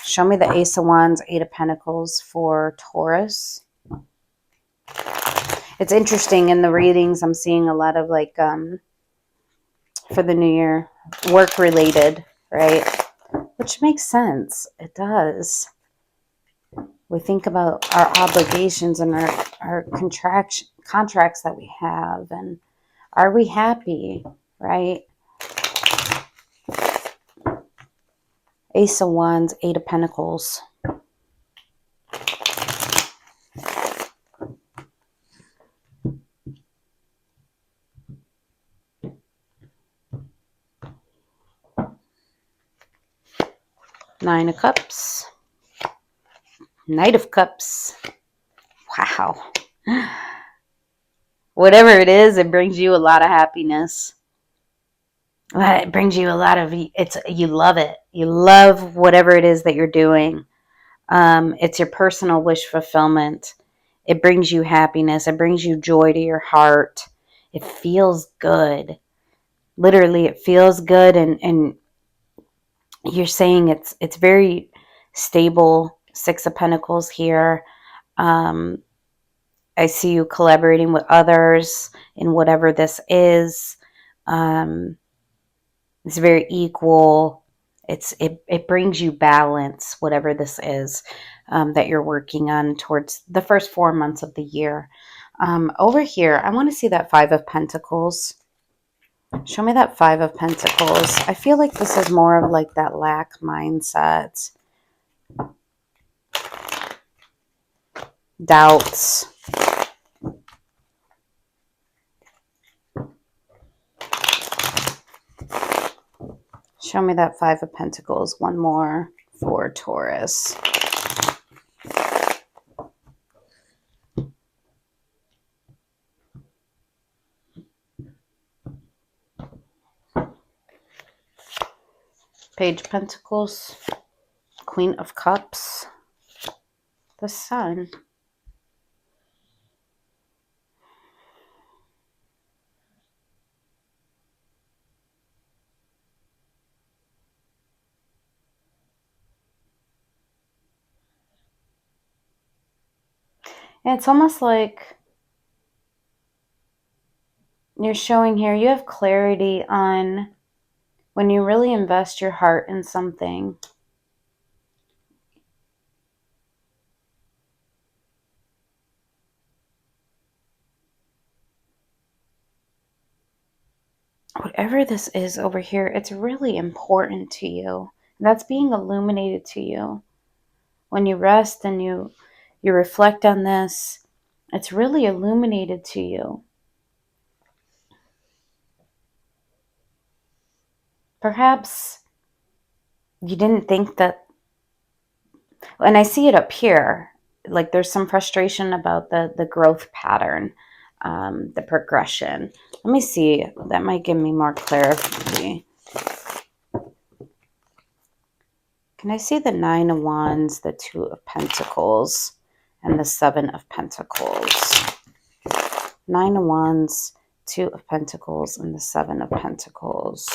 Show me the Ace of Wands, Eight of Pentacles for Taurus. It's interesting in the readings, I'm seeing a lot of like, for the new year, work related, right? Which makes sense. It does. We think about our obligations and our contracts that we have, and are we happy, right? Ace of Wands, Eight of Pentacles. Nine of Cups. Knight of Cups. Wow. Whatever it is, it brings you a lot of happiness. It brings you a lot of, you love it. You love whatever it is that you're doing. It's your personal wish fulfillment. It brings you happiness. It brings you joy to your heart. It feels good. Literally, it feels good. And you're saying it's very stable. Six of Pentacles here. I see you collaborating with others in whatever this is. It's very equal. It brings you balance, whatever this is that you're working on towards the first 4 months of the year. Over here, I want to see that Five of Pentacles. Show me that Five of Pentacles. I feel like this is more of like that lack mindset. Doubts. Show me that Five of Pentacles. One more for Taurus. Page of Pentacles. Queen of Cups. The Sun. And it's almost like you're showing here, you have clarity on when you really invest your heart in something. Whatever this is over here, it's really important to you. That's being illuminated to you. When you rest and you reflect on this, it's really illuminated to you. Perhaps you didn't think that, and I see it up here, like there's some frustration about the growth pattern, the progression. Let me see, that might give me more clarity. Can I see the Nine of Wands, the Two of Pentacles, and the Seven of Pentacles? Nine of Wands, Two of Pentacles, and the Seven of Pentacles.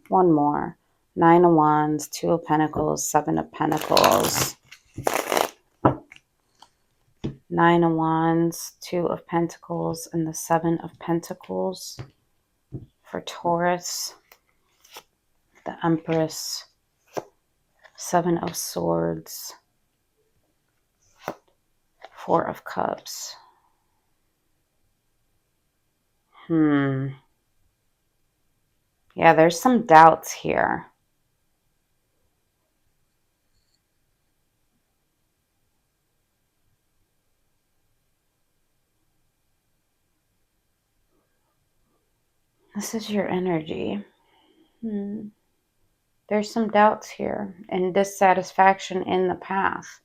One more. Nine of Wands, Two of Pentacles, Seven of Pentacles. Nine of Wands, Two of Pentacles, and the Seven of Pentacles for Taurus. The Empress, Seven of Swords, Four of Cups. Yeah, there's some doubts here. This is your energy. There's some doubts here and dissatisfaction in the path.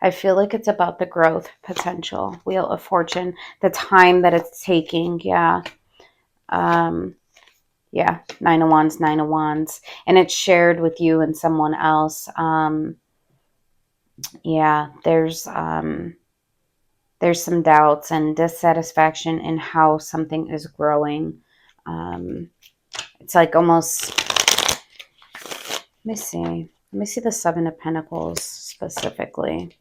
I feel like it's about the growth potential. Wheel of Fortune, the time that it's taking. Yeah. Yeah. Nine of Wands, Nine of Wands. And it's shared with you and someone else. Yeah, there's some doubts and dissatisfaction in how something is growing. It's like almost, let me see the Seven of Pentacles specifically.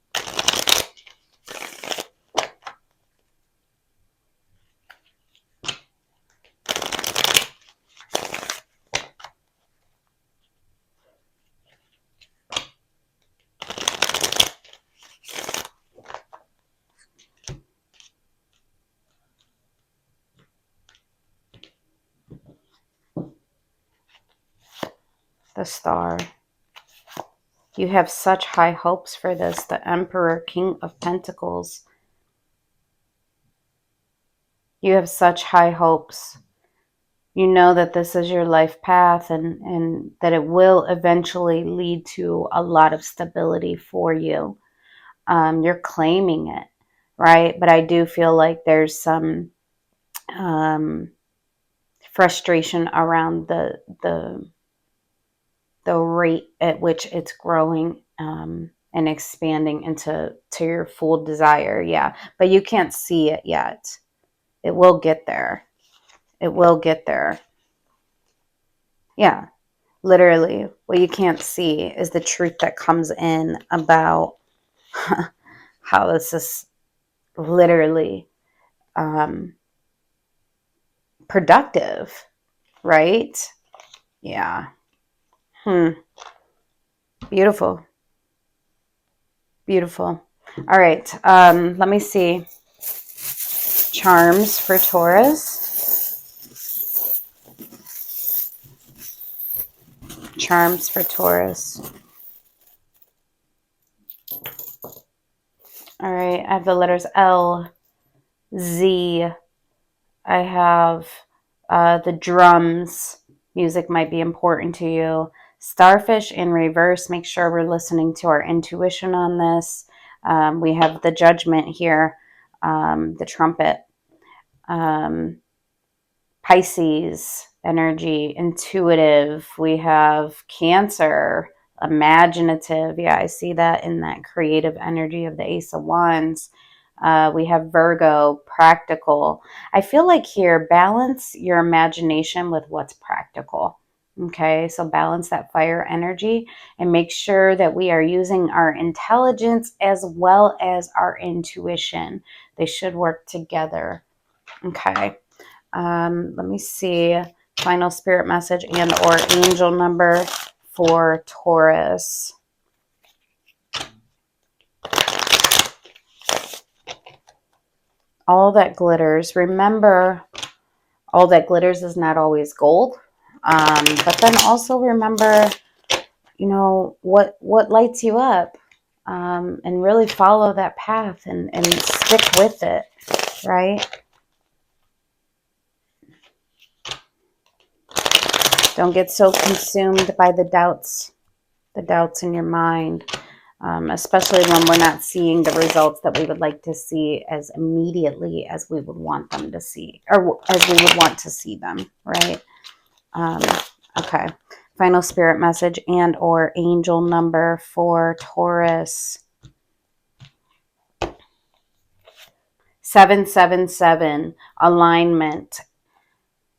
The Star. You have such high hopes for this. The Emperor, King of Pentacles. You have such high hopes. You know that this is your life path and that it will eventually lead to a lot of stability for you. You're claiming it, right? But I do feel like there's some frustration around the rate at which it's growing and expanding into your full desire. Yeah, but you can't see it yet. It will get there. It will get there. Yeah, literally. What you can't see is the truth that comes in about how this is literally productive, right? Yeah. Beautiful. Beautiful. All right. Let me see. Charms for Taurus. Charms for Taurus. All right. I have the letters L, Z. I have the drums. Music might be important to you. Starfish in reverse. Make sure we're listening to our intuition on this. We have the Judgment here, the trumpet. Pisces energy, intuitive. We have Cancer, imaginative. Yeah, I see that in that creative energy of the Ace of Wands. We have Virgo, practical. I feel like here, balance your imagination with what's practical. Okay, so balance that fire energy and make sure that we are using our intelligence as well as our intuition. They should work together. Okay. Let me see. Final spirit message and or angel number for Taurus. All that glitters. Remember, all that glitters is not always gold. But then also remember, you know, what lights you up. And really follow that path and stick with it, right? Don't get so consumed by the doubts in your mind, especially when we're not seeing the results that we would like to see as immediately as we would want them to see, or as we would want to see them, right? Okay. Final spirit message and or angel number for Taurus. 777, alignment.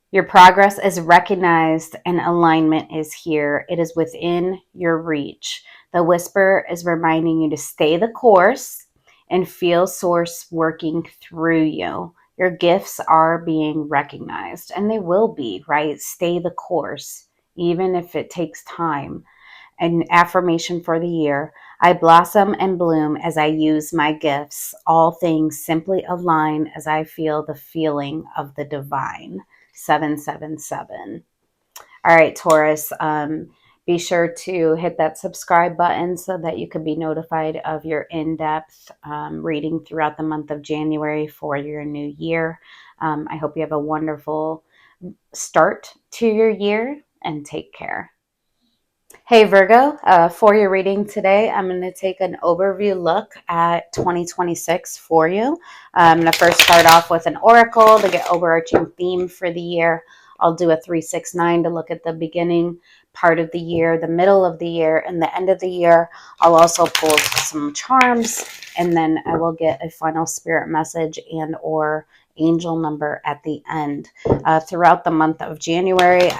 Your progress is recognized and alignment is here. It is within your reach. The whisper is reminding you to stay the course and feel source working through you. Your gifts are being recognized, and they will be, right? Stay the course, even if it takes time. An affirmation for the year: I blossom and bloom as I use my gifts. All things simply align as I feel the feeling of the divine. 777. All right, Taurus, be sure to hit that subscribe button so that you can be notified of your in-depth reading throughout the month of January for your new year. I hope you have a wonderful start to your year, and take care. Hey Virgo, for your reading today, I'm going to take an overview look at 2026 for you. I'm going to first start off with an oracle to get overarching theme for the year. I'll do a 369 to look at the beginning part of the year, the middle of the year, and the end of the year. I'll also pull some charms, and then I will get a final spirit message and or angel number at the end. Throughout the month of January,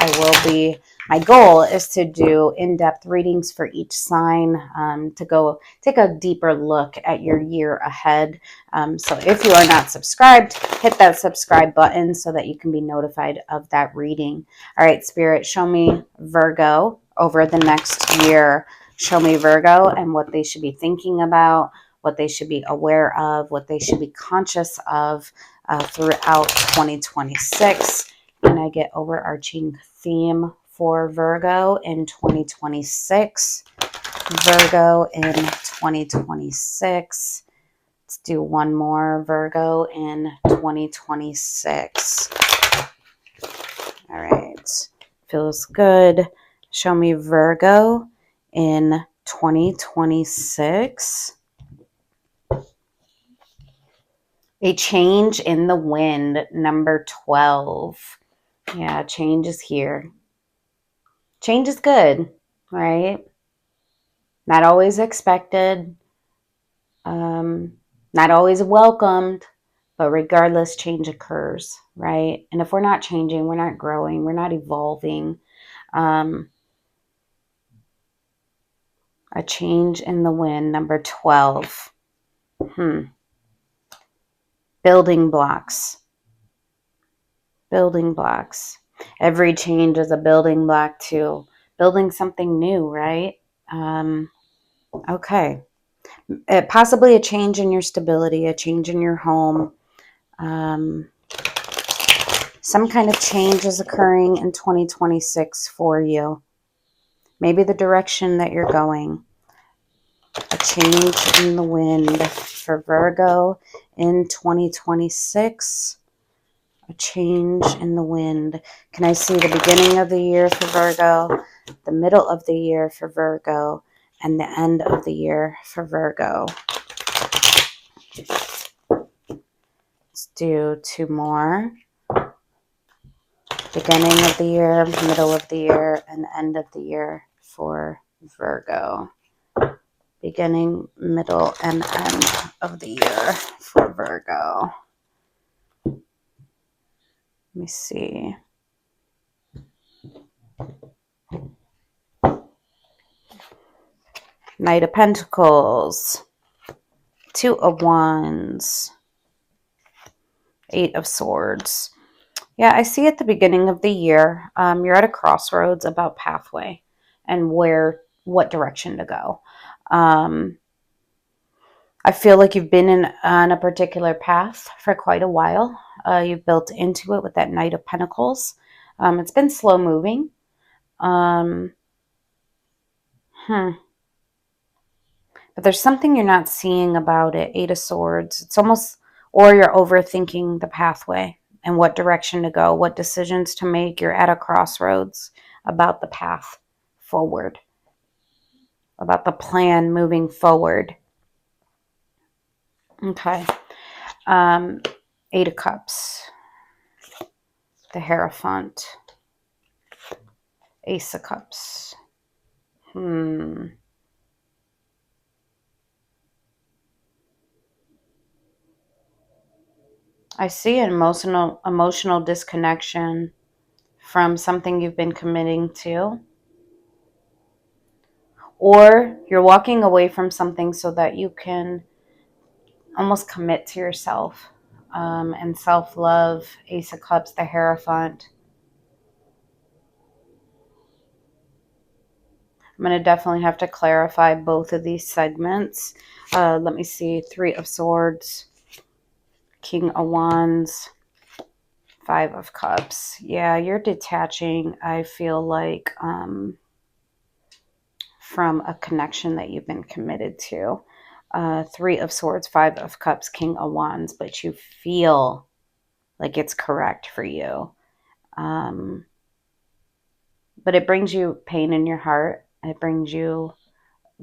my goal is to do in-depth readings for each sign, to go take a deeper look at your year ahead. So if you are not subscribed, hit that subscribe button so that you can be notified of that reading. All right, Spirit, show me Virgo over the next year. Show me Virgo and what they should be thinking about, what they should be aware of, what they should be conscious of throughout 2026. And I get overarching theme for Virgo in 2026. Virgo in 2026. Let's do one more. Virgo in 2026. All right. Feels good. Show me Virgo in 2026. A change in the wind, number 12. Yeah, change is here. Change is good, right? Not always expected, not always welcomed, but regardless, change occurs, right? And if we're not changing, we're not growing, we're not evolving. A change in the wind, number 12. Building blocks. Building blocks. Every change is a building block to building something new, right? Okay. Possibly a change in your stability, a change in your home. Some kind of change is occurring in 2026 for you. Maybe the direction that you're going. A change in the wind for Virgo in 2026. A change in the wind. Can I see the beginning of the year for Virgo, the middle of the year for Virgo, and the end of the year for Virgo? Let's do two more. Beginning of the year, middle of the year, and end of the year for Virgo. Beginning, middle, and end of the year for Virgo. Let me see. Knight of Pentacles. Two of Wands. Eight of Swords. Yeah, I see at the beginning of the year, you're at a crossroads about pathway and what direction to go. I feel like you've been on a particular path for quite a while. You've built into it with that Knight of Pentacles. It's been slow moving. But there's something you're not seeing about it. Eight of Swords. It's almost, or you're overthinking the pathway and what direction to go, what decisions to make. You're at a crossroads about the path forward, about the plan moving forward. Okay. Eight of Cups. The Hierophant. Ace of Cups. I see an emotional disconnection from something you've been committing to, or you're walking away from something so that you can almost commit to yourself, and self-love. Ace of Cups, the Hierophant. I'm going to definitely have to clarify both of these segments. Let me see. Three of Swords, King of Wands, Five of Cups. Yeah, you're detaching, I feel like, from a connection that you've been committed to. Three of Swords, Five of Cups, King of Wands, but you feel like it's correct for you. Um, but it brings you pain in your heart. It brings you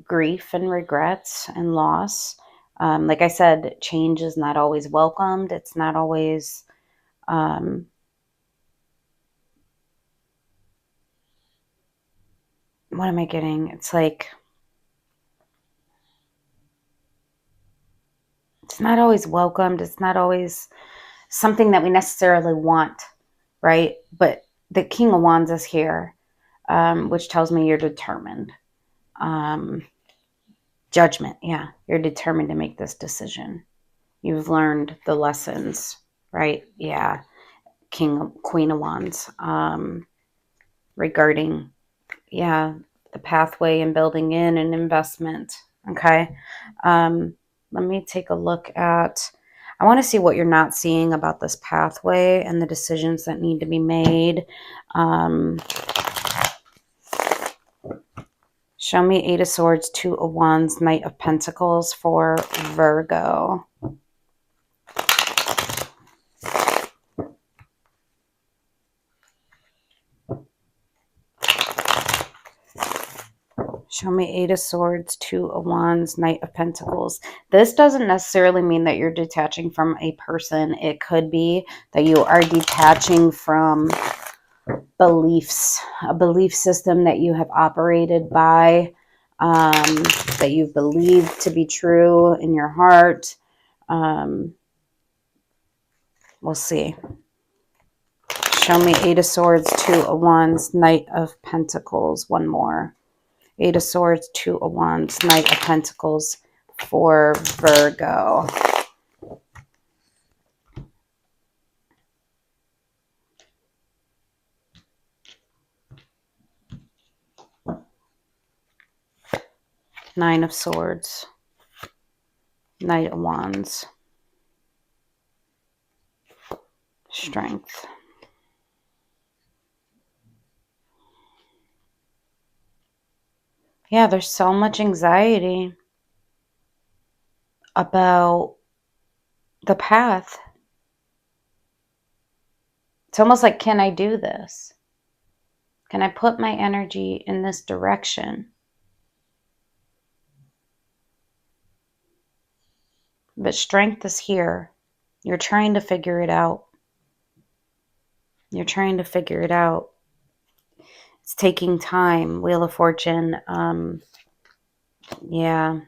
grief and regrets and loss. Like I said, change is not always welcomed. It's not always, um, what am I getting? It's like, it's not always welcomed. It's not always something that we necessarily want, right? But the King of Wands is here, which tells me you're determined. Um, Judgment, yeah. You're determined to make this decision. You've learned the lessons, right? Yeah. Queen of Wands, regarding, yeah, the pathway and building in an investment. Okay. Um, Let me take a look at, I want to see what you're not seeing about this pathway and the decisions that need to be made. Um, Show me Eight of Swords, Two of Wands, Knight of Pentacles for Virgo. Show me Eight of Swords, Two of Wands, Knight of Pentacles. This doesn't necessarily mean that you're detaching from a person. It could be that you are detaching from beliefs, a belief system that you have operated by, that you've believed to be true in your heart. We'll see. Show me Eight of Swords, Two of Wands, Knight of Pentacles. One more. Eight of Swords, Two of Wands, Knight of Pentacles for Virgo. Nine of Swords, Knight of Wands, Strength. Yeah, there's so much anxiety about the path. It's almost like, can I do this? Can I put my energy in this direction? But strength is here. You're trying to figure it out. You're trying to figure it out. It's taking time. Wheel of Fortune. Yeah.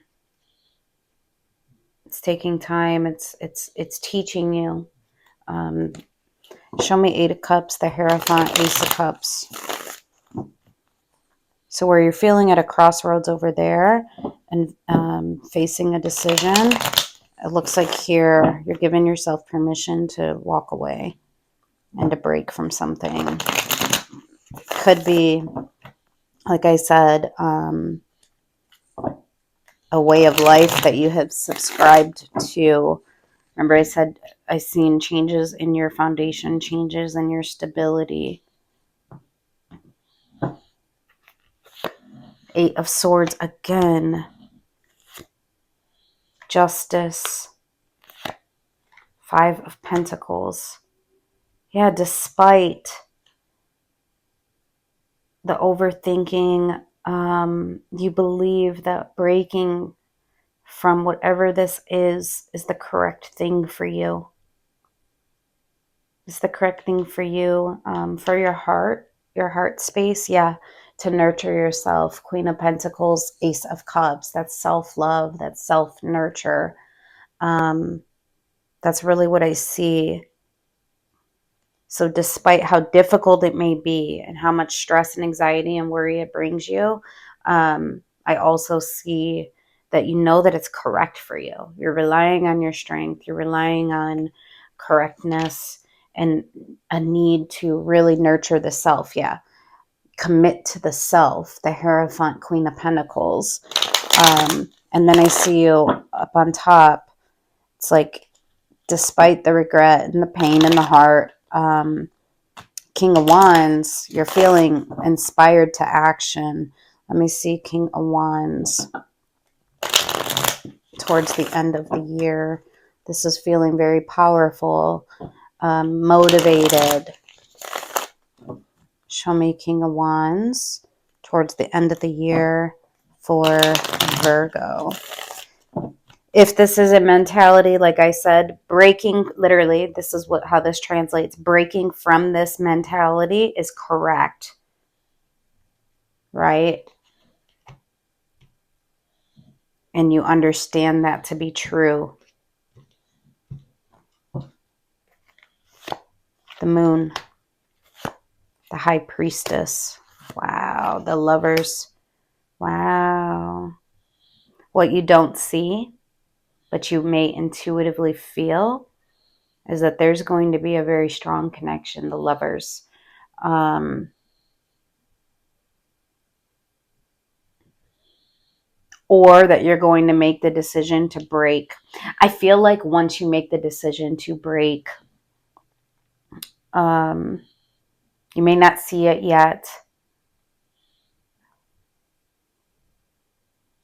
It's taking time. It's teaching you. Show me Eight of Cups, the Hierophant, Ace of Cups. So where you're feeling at a crossroads over there and facing a decision, it looks like here you're giving yourself permission to walk away and to break from something. Could be, like I said, a way of life that you have subscribed to. Remember I said I've seen changes in your foundation, changes in your stability. Eight of Swords again. Justice. Five of Pentacles. Yeah, despite the overthinking, you believe that breaking from whatever this is the correct thing for you. It's the correct thing for you, for your heart space. Yeah, to nurture yourself. Queen of Pentacles, Ace of Cups. That's self-love. That's self-nurture. That's really what I see. So despite how difficult it may be and how much stress and anxiety and worry it brings you, I also see that you know that it's correct for you. You're relying on your strength. You're relying on correctness and a need to really nurture the self. Yeah. Commit to the self, the Hierophant, Queen of Pentacles. And then I see you up on top. It's like, despite the regret and the pain in the heart, King of Wands, you're feeling inspired to action. Let me see, King of Wands. Towards the end of the year, this is feeling very powerful, motivated. Show me King of Wands towards the end of the year for Virgo. If this is a mentality, like I said, breaking, literally, this is how this translates. Breaking from this mentality is correct, right? And you understand that to be true. The Moon, the High Priestess. Wow, the Lovers. Wow. What you don't see, but you may intuitively feel, is that there's going to be a very strong connection, the Lovers. Or that you're going to make the decision to break. I feel like once you make the decision to break, you may not see it yet.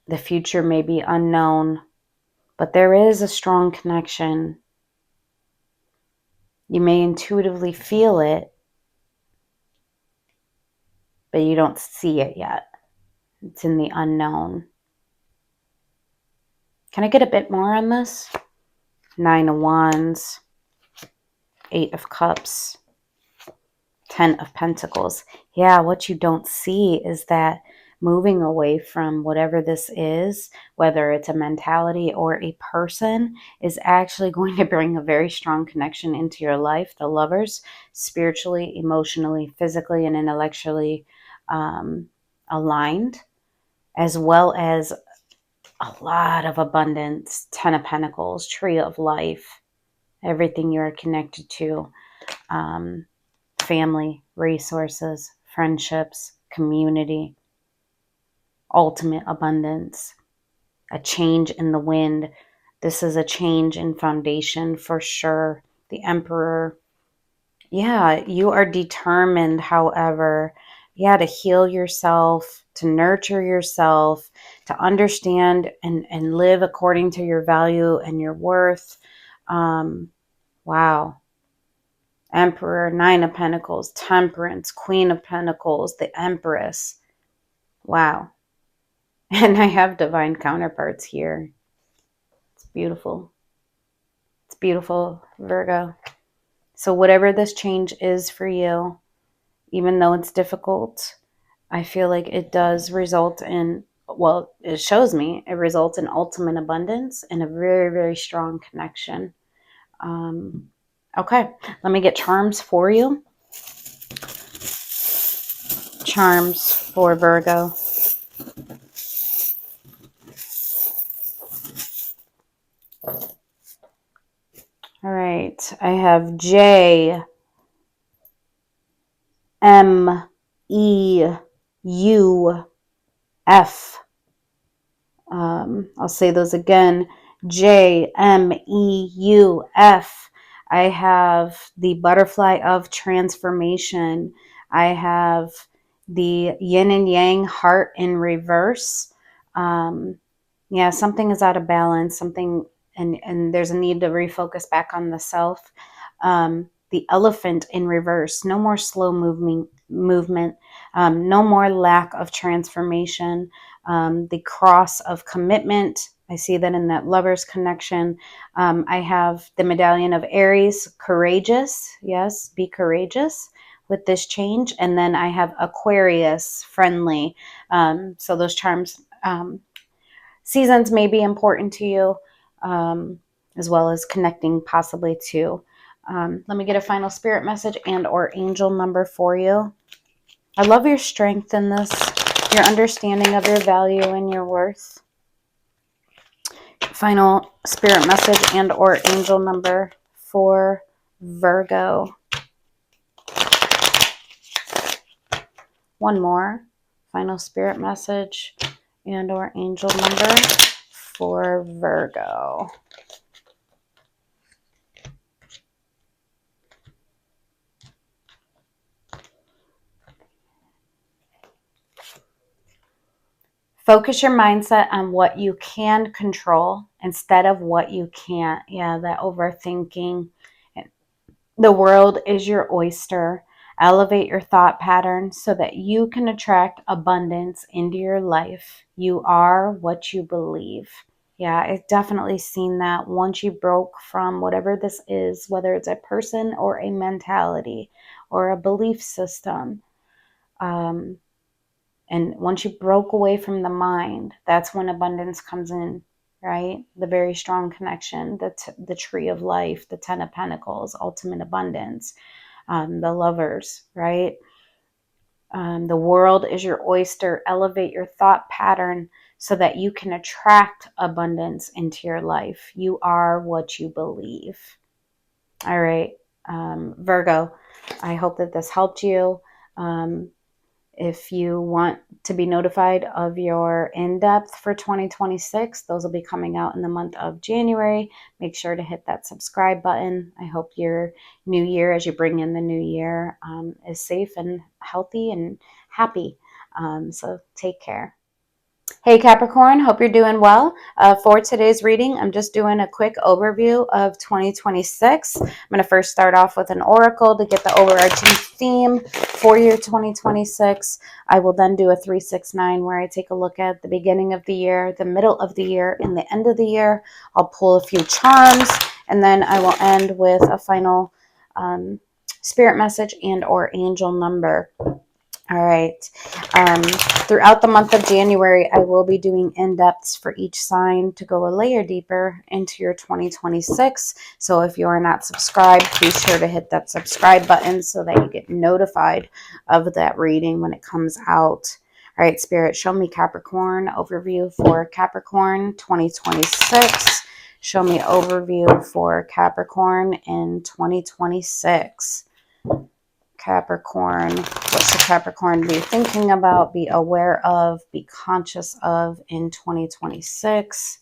The future may be unknown, but there is a strong connection. You may intuitively feel it, but you don't see it yet. It's in the unknown. Can I get a bit more on this? 9 of Wands, 8 of Cups, 10 of Pentacles. Yeah, what you don't see is that moving away from whatever this is, whether it's a mentality or a person, is actually going to bring a very strong connection into your life. The Lovers, spiritually, emotionally, physically, and intellectually aligned, as well as a lot of abundance. 10 of Pentacles, Tree of Life, everything you are connected to. Family, resources, friendships, community, ultimate abundance, a change in the wind. This is a change in foundation for sure. The Emperor. Yeah, you are determined, however, to heal yourself, to nurture yourself, to understand and live according to your value and your worth. Wow. Emperor, 9 of Pentacles, Temperance, Queen of Pentacles, the Empress. Wow. And I have divine counterparts here. It's beautiful. It's beautiful, Virgo. So whatever this change is for you, even though it's difficult, I feel like it does result in, well, it shows me it results in ultimate abundance and a very, very strong connection. Okay, let me get charms for you. Charms for Virgo. All right, I have J, M, E, U, F. I'll say those again. J, M, E, U, F. I have the Butterfly of Transformation. I have the Yin and Yang Heart in reverse. Yeah, something is out of balance. Something, and there's a need to refocus back on the self. The Elephant in reverse. No more slow movement. No more lack of transformation. The Cross of Commitment. I see that in that Lovers connection. I have the Medallion of Aries, courageous. Yes, be courageous with this change. And then I have Aquarius, friendly. So those charms, seasons may be important to you. as well as connecting possibly to. Let me get a final spirit message and or angel number for you. I love your strength in this, your understanding of your value and your worth. Final spirit message and or angel number for Virgo. One more. Final spirit message and or angel number for Virgo. Focus your mindset on what you can control instead of what you can't. Yeah, that overthinking. The world is your oyster. Elevate your thought pattern so that you can attract abundance into your life. You are what you believe. Yeah, I've definitely seen that once you broke from whatever this is, whether it's a person or a mentality or a belief system. And once you broke away from the mind, that's when abundance comes in, right? The very strong connection, the tree of life, the 10 of Pentacles, ultimate abundance, the lovers, right? The world is your oyster. Elevate your thought pattern so that you can attract abundance into your life. You are what you believe. All right, Virgo, I hope that this helped you. If you want to be notified of your in-depth for 2026, those will be coming out in the month of January. Make sure to hit that subscribe button. I hope your new year, as you bring in the new year, is safe and healthy and happy. So take care. Hey Capricorn, hope you're doing well. For today's reading, I'm just doing a quick overview of 2026. I'm going to first start off with an oracle to get the overarching theme for your 2026. I will then do a 369 where I take a look at the beginning of the year, the middle of the year, and the end of the year. I'll pull a few charms, and then I will end with a final spirit message and or angel number. All right. Throughout the month of January, I will be doing in-depths for each sign to go a layer deeper into your 2026. So if you are not subscribed, be sure to hit that subscribe button so that you get notified of that reading when it comes out. All right, Spirit, show me Capricorn overview for Capricorn 2026. Show me overview for Capricorn in 2026. Capricorn, what should Capricorn be thinking about, be aware of, be conscious of in 2026?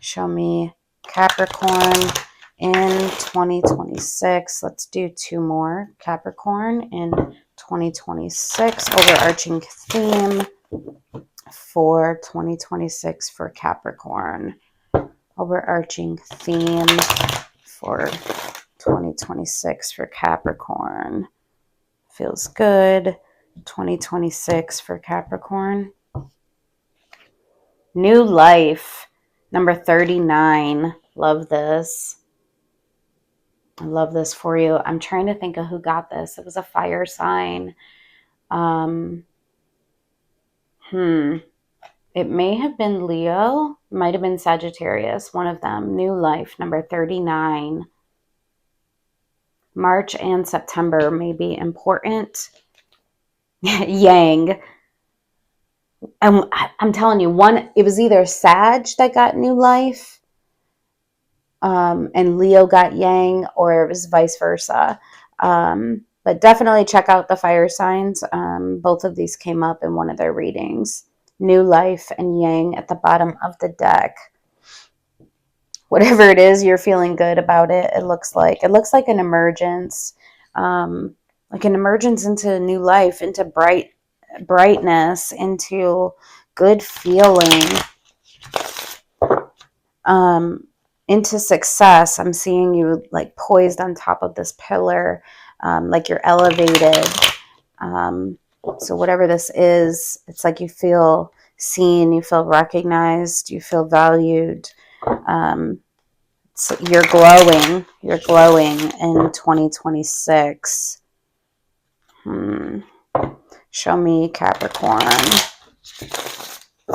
Show me Capricorn in 2026. Let's do two more. Capricorn in 2026, overarching theme for 2026 for Capricorn. Overarching theme for 2026 for Capricorn. Feels good. 2026 for Capricorn. New life. Number 39. Love this. I love this for you. I'm trying to think of who got this. It was a fire sign. It may have been Leo. Might have been Sagittarius. One of them. New life. Number 39. March and September may be important. Yang. I'm telling you, it was either Sag that got new life, and Leo got Yang, or it was vice versa. But definitely check out the fire signs. Both of these came up in one of their readings. New life and Yang at the bottom of the deck. Whatever it is, you're feeling good about it. It looks like an emergence, like an emergence into new life, into brightness, into good feeling, into success. I'm seeing you like poised on top of this pillar, like you're elevated. So whatever this is, it's like you feel seen, you feel recognized, you feel valued. So you're glowing in 2026. Show me Capricorn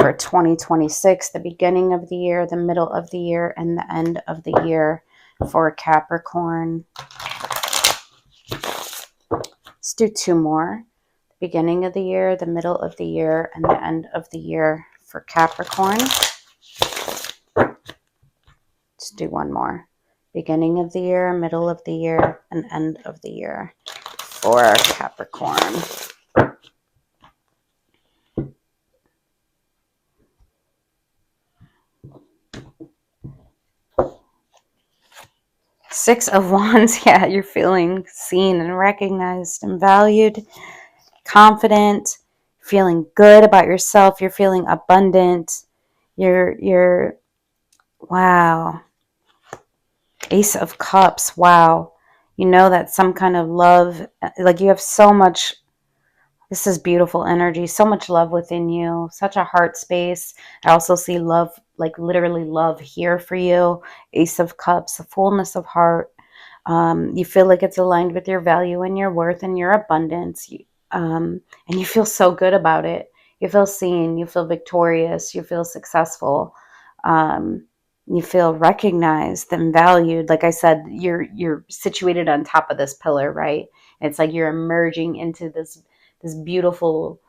for 2026, the beginning of the year, the middle of the year, and the end of the year for Capricorn. Let's do two more. Beginning of the year, the middle of the year, and the end of the year for Capricorn. Let's do one more. Beginning of the year, middle of the year, and end of the year for Capricorn. Six of Wands. Yeah, you're feeling seen and recognized and valued, confident, feeling good about yourself. You're feeling abundant. You're wow. Ace of Cups. Wow. You know that some kind of love, like you have so much, this is beautiful energy, so much love within you, such a heart space. I also see love, like literally love here for you. Ace of Cups, the fullness of heart. You feel like it's aligned with your value and your worth and your abundance. And you feel so good about it. You feel seen, you feel victorious, you feel successful. You feel recognized and valued. Like I said, you're situated on top of this pillar, right? It's like you're emerging into this beautiful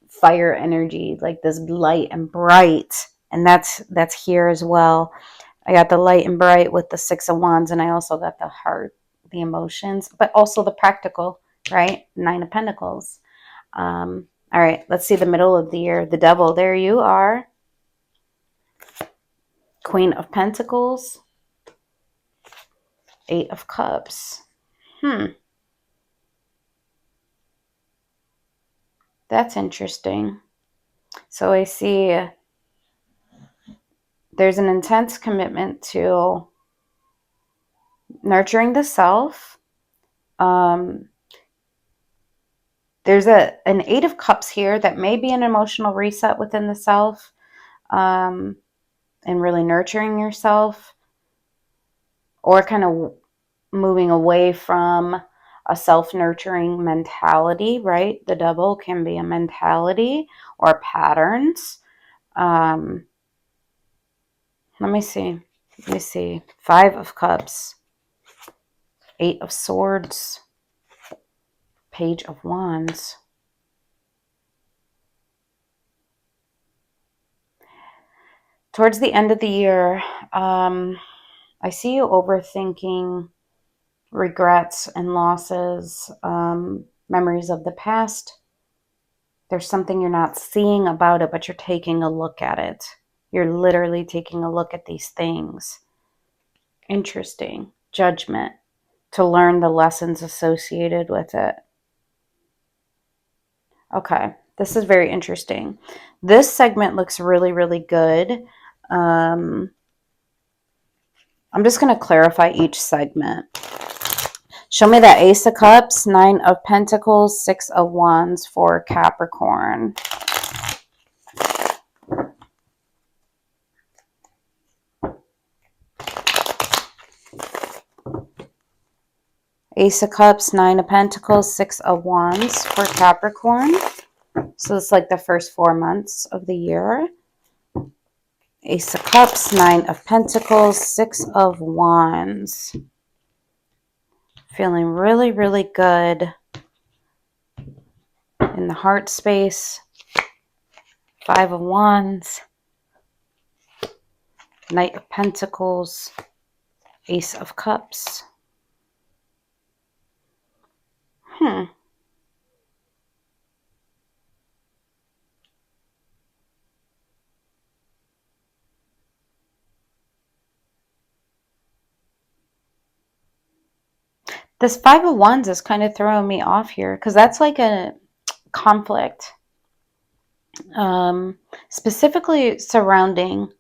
fire energy, like this light and bright. And that's here as well. I got the light and bright with the Six of Wands, and I also got the heart, the emotions, but also the practical, right? Nine of Pentacles. All right, let's see the middle of the year. The Devil, there you are. Queen of Pentacles. Eight of Cups. That's interesting. So I see there's an intense commitment to nurturing the self. There's an Eight of Cups here that may be an emotional reset within the self, and really nurturing yourself, or kind of moving away from a self-nurturing mentality, right? The Devil can be a mentality or patterns. Let me see. Five of Cups, Eight of Swords, Page of Wands. Towards the end of the year, I see you overthinking regrets and losses, memories of the past. There's something you're not seeing about it, but you're taking a look at it. You're literally taking a look at these things. Interesting. Judgment, to learn the lessons associated with it. Okay, this is very interesting. This segment looks really, really good. I'm just going to clarify each segment. Show me that Ace of Cups, Nine of Pentacles, Six of Wands for Capricorn. Ace of Cups, Nine of Pentacles, Six of Wands for Capricorn. So it's like the first 4 months of the year. Ace of Cups, Nine of Pentacles, Six of Wands. Feeling really, really good in the heart space. Five of Wands. Knight of Pentacles. Ace of Cups. This Five of Wands is kind of throwing me off here because that's like a conflict, specifically surrounding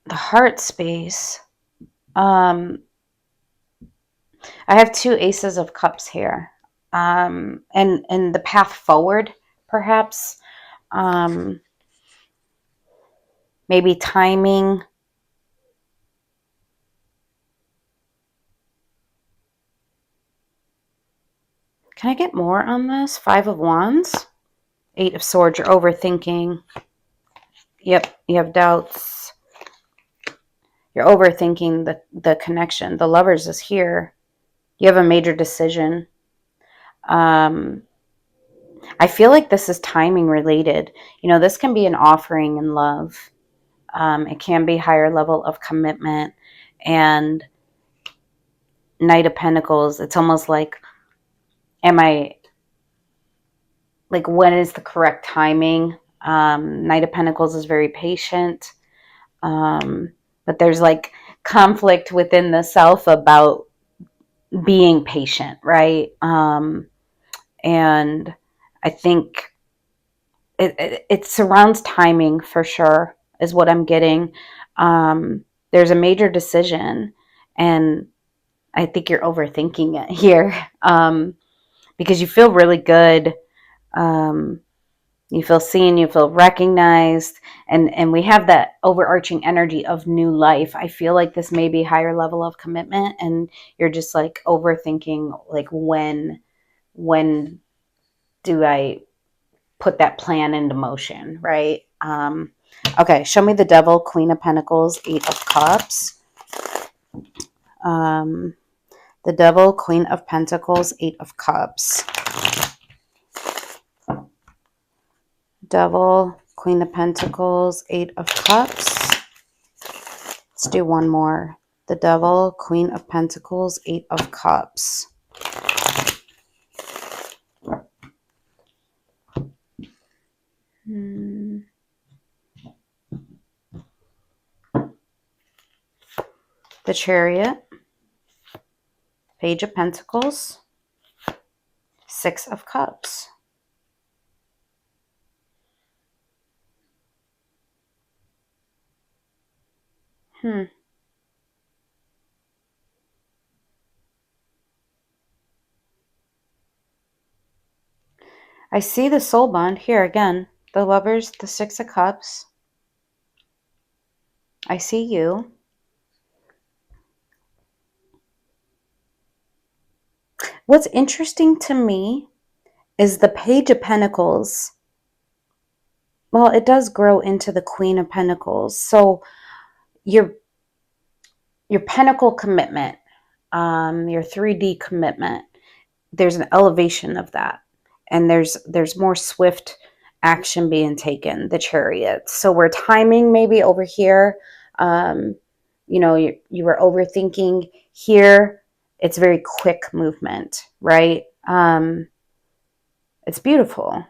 the heart space. I have two Aces of Cups here, and the path forward, perhaps, maybe timing. Can I get more on this? 5 of Wands. 8 of Swords. You're overthinking. Yep, you have doubts. You're overthinking the connection. The Lovers is here. You have a major decision. I feel like this is timing related. You know, this can be an offering in love. It can be higher level of commitment. And Knight of Pentacles, it's almost like, when is the correct timing? Knight of Pentacles is very patient. But there's like conflict within the self about being patient, right? And I think it surrounds timing for sure, is what I'm getting. There's a major decision, and I think you're overthinking it here, because you feel really good. You feel seen, you feel recognized, and we have that overarching energy of new life. I feel like this may be higher level of commitment, and you're just like overthinking, like when do I put that plan into motion, right? Okay, show me the Devil, Queen of Pentacles, 8 of Cups. The Devil, Queen of Pentacles, 8 of Cups. Devil, Queen of Pentacles, 8 of Cups. Let's do one more. The Devil, Queen of Pentacles, 8 of Cups. The Chariot, Page of Pentacles, 6 of Cups. I see the soul bond here again. The Lovers, the 6 of Cups. I see you. What's interesting to me is the Page of Pentacles. Well, it does grow into the Queen of Pentacles. So your Pentacle commitment, your 3D commitment, there's an elevation of that. And there's more swift action being taken, the Chariot. So we're timing maybe over here. You were overthinking here. It's very quick movement, right? It's beautiful.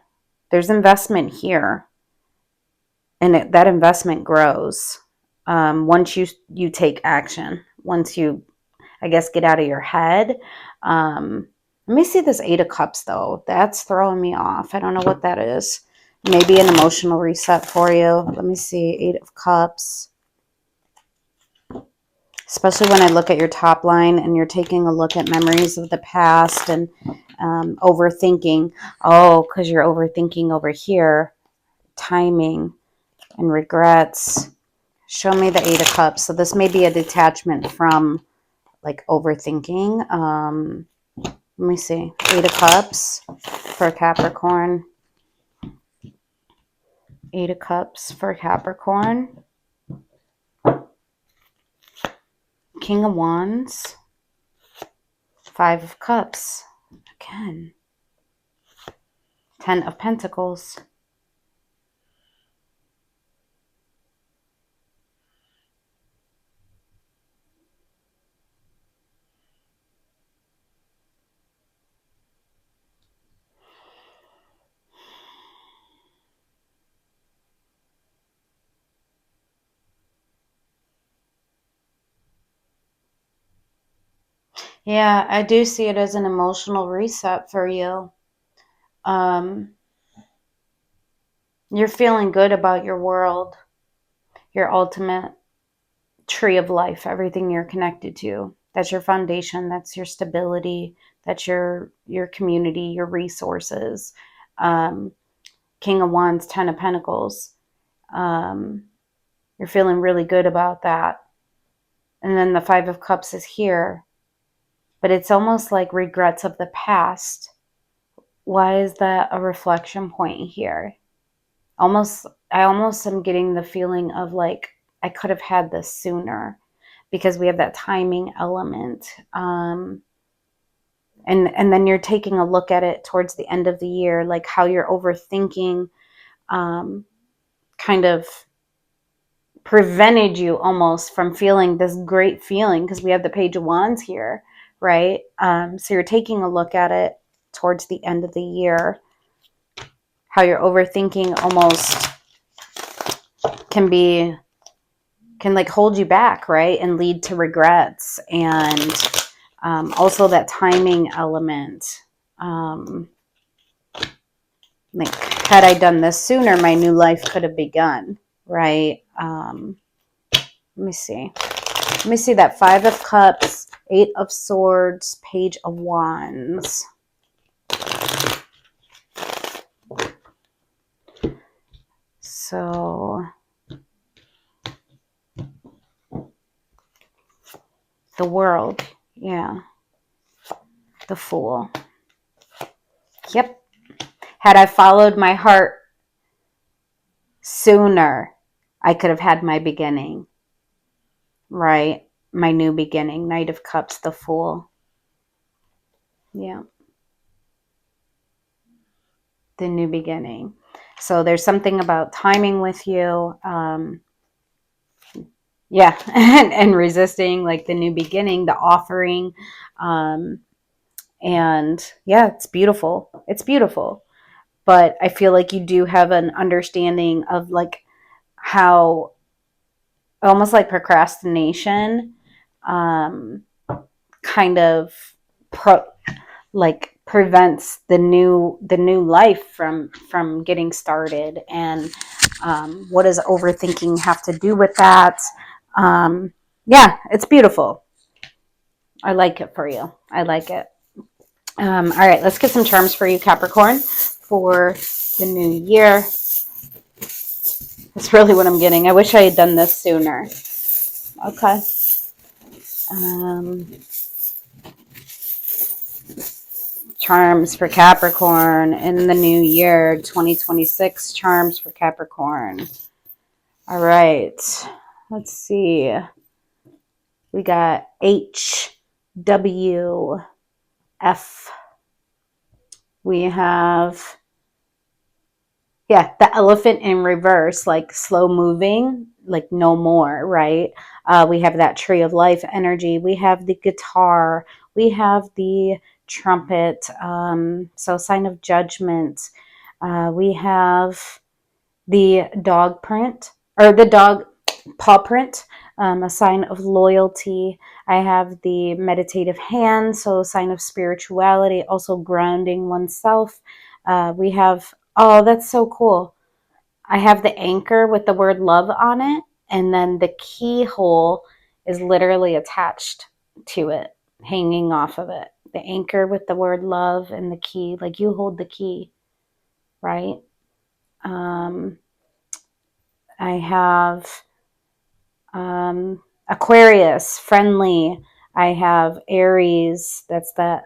There's investment here. And that investment grows once you take action. Once you, I guess, get out of your head. Let me see this 8 of Cups, though. That's throwing me off. I don't know what that is. Maybe an emotional reset for you. Let me see. 8 of Cups. Especially when I look at your top line and you're taking a look at memories of the past and overthinking. Oh, because you're overthinking over here. Timing and regrets. Show me the 8 of Cups. So this may be a detachment from like overthinking. Let me see. 8 of Cups for Capricorn. 8 of Cups for Capricorn. King of Wands. 5 of Cups. Again. 10 of Pentacles. Yeah, I do see it as an emotional reset for you. You're feeling good about your world, your ultimate tree of life, everything you're connected to. That's your foundation. That's your stability. That's your community, your resources. King of Wands, 10 of Pentacles. You're feeling really good about that. And then the 5 of Cups is here. But it's almost like regrets of the past. why is that a reflection point here? I almost am getting the feeling of like, I could have had this sooner, because we have that timing element. And then you're taking a look at it towards the end of the year, like how you're overthinking kind of prevented you almost from feeling this great feeling, because we have the Page of Wands here, right? So you're taking a look at it towards the end of the year, how your overthinking almost can like hold you back, right? And lead to regrets. And also that timing element. Like, had I done this sooner, my new life could have begun, right? Let me see. Let me see that 5 of Cups, 8 of Swords, Page of Wands. So the World, yeah. The Fool. Yep. Had I followed my heart sooner, I could have had my beginning, right? My new beginning. Knight of Cups, the Fool. Yeah. The new beginning. So there's something about timing with you. Yeah. and resisting like the new beginning, the offering. And yeah, it's beautiful. It's beautiful. But I feel like you do have an understanding of like how almost like procrastination kind of prevents the new life from getting started. And what does overthinking have to do with that? Yeah, it's beautiful. I like it for you. I like it. All right, let's get some charms for you, Capricorn, for the new year. That's really what I'm getting. I wish I had done this sooner. Okay. Charms for Capricorn in the new year, 2026. Charms for Capricorn. All right. Let's see. We got H, W, F. We have, yeah, the elephant in reverse, like slow moving, like no more, right? We have that tree of life energy. We have the guitar. We have the trumpet. So sign of judgment. We have the dog print, or the dog paw print, a sign of loyalty. I have the meditative hand, so a sign of spirituality, also grounding oneself. We have, oh, that's so cool. I have the anchor with the word love on it, and then the keyhole is literally attached to it, hanging off of it. The anchor with the word love and the key, like you hold the key, right? I have Aquarius, friendly. I have Aries, that's that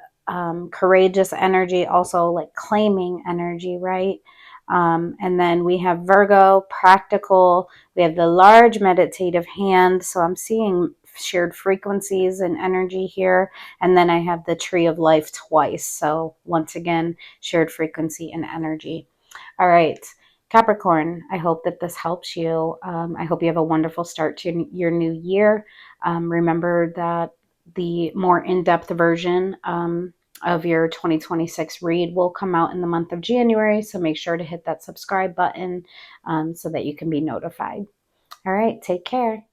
courageous energy, also like claiming energy, right? And then we have Virgo, practical. We have the large meditative hand. So I'm seeing shared frequencies and energy here. And then I have the tree of life twice. So once again, shared frequency and energy. All right. Capricorn, I hope that this helps you. I hope you have a wonderful start to your new year. Remember that the more in-depth version of your 2026 read will come out in the month of January. So make sure to hit that subscribe button so that you can be notified. All right, take care.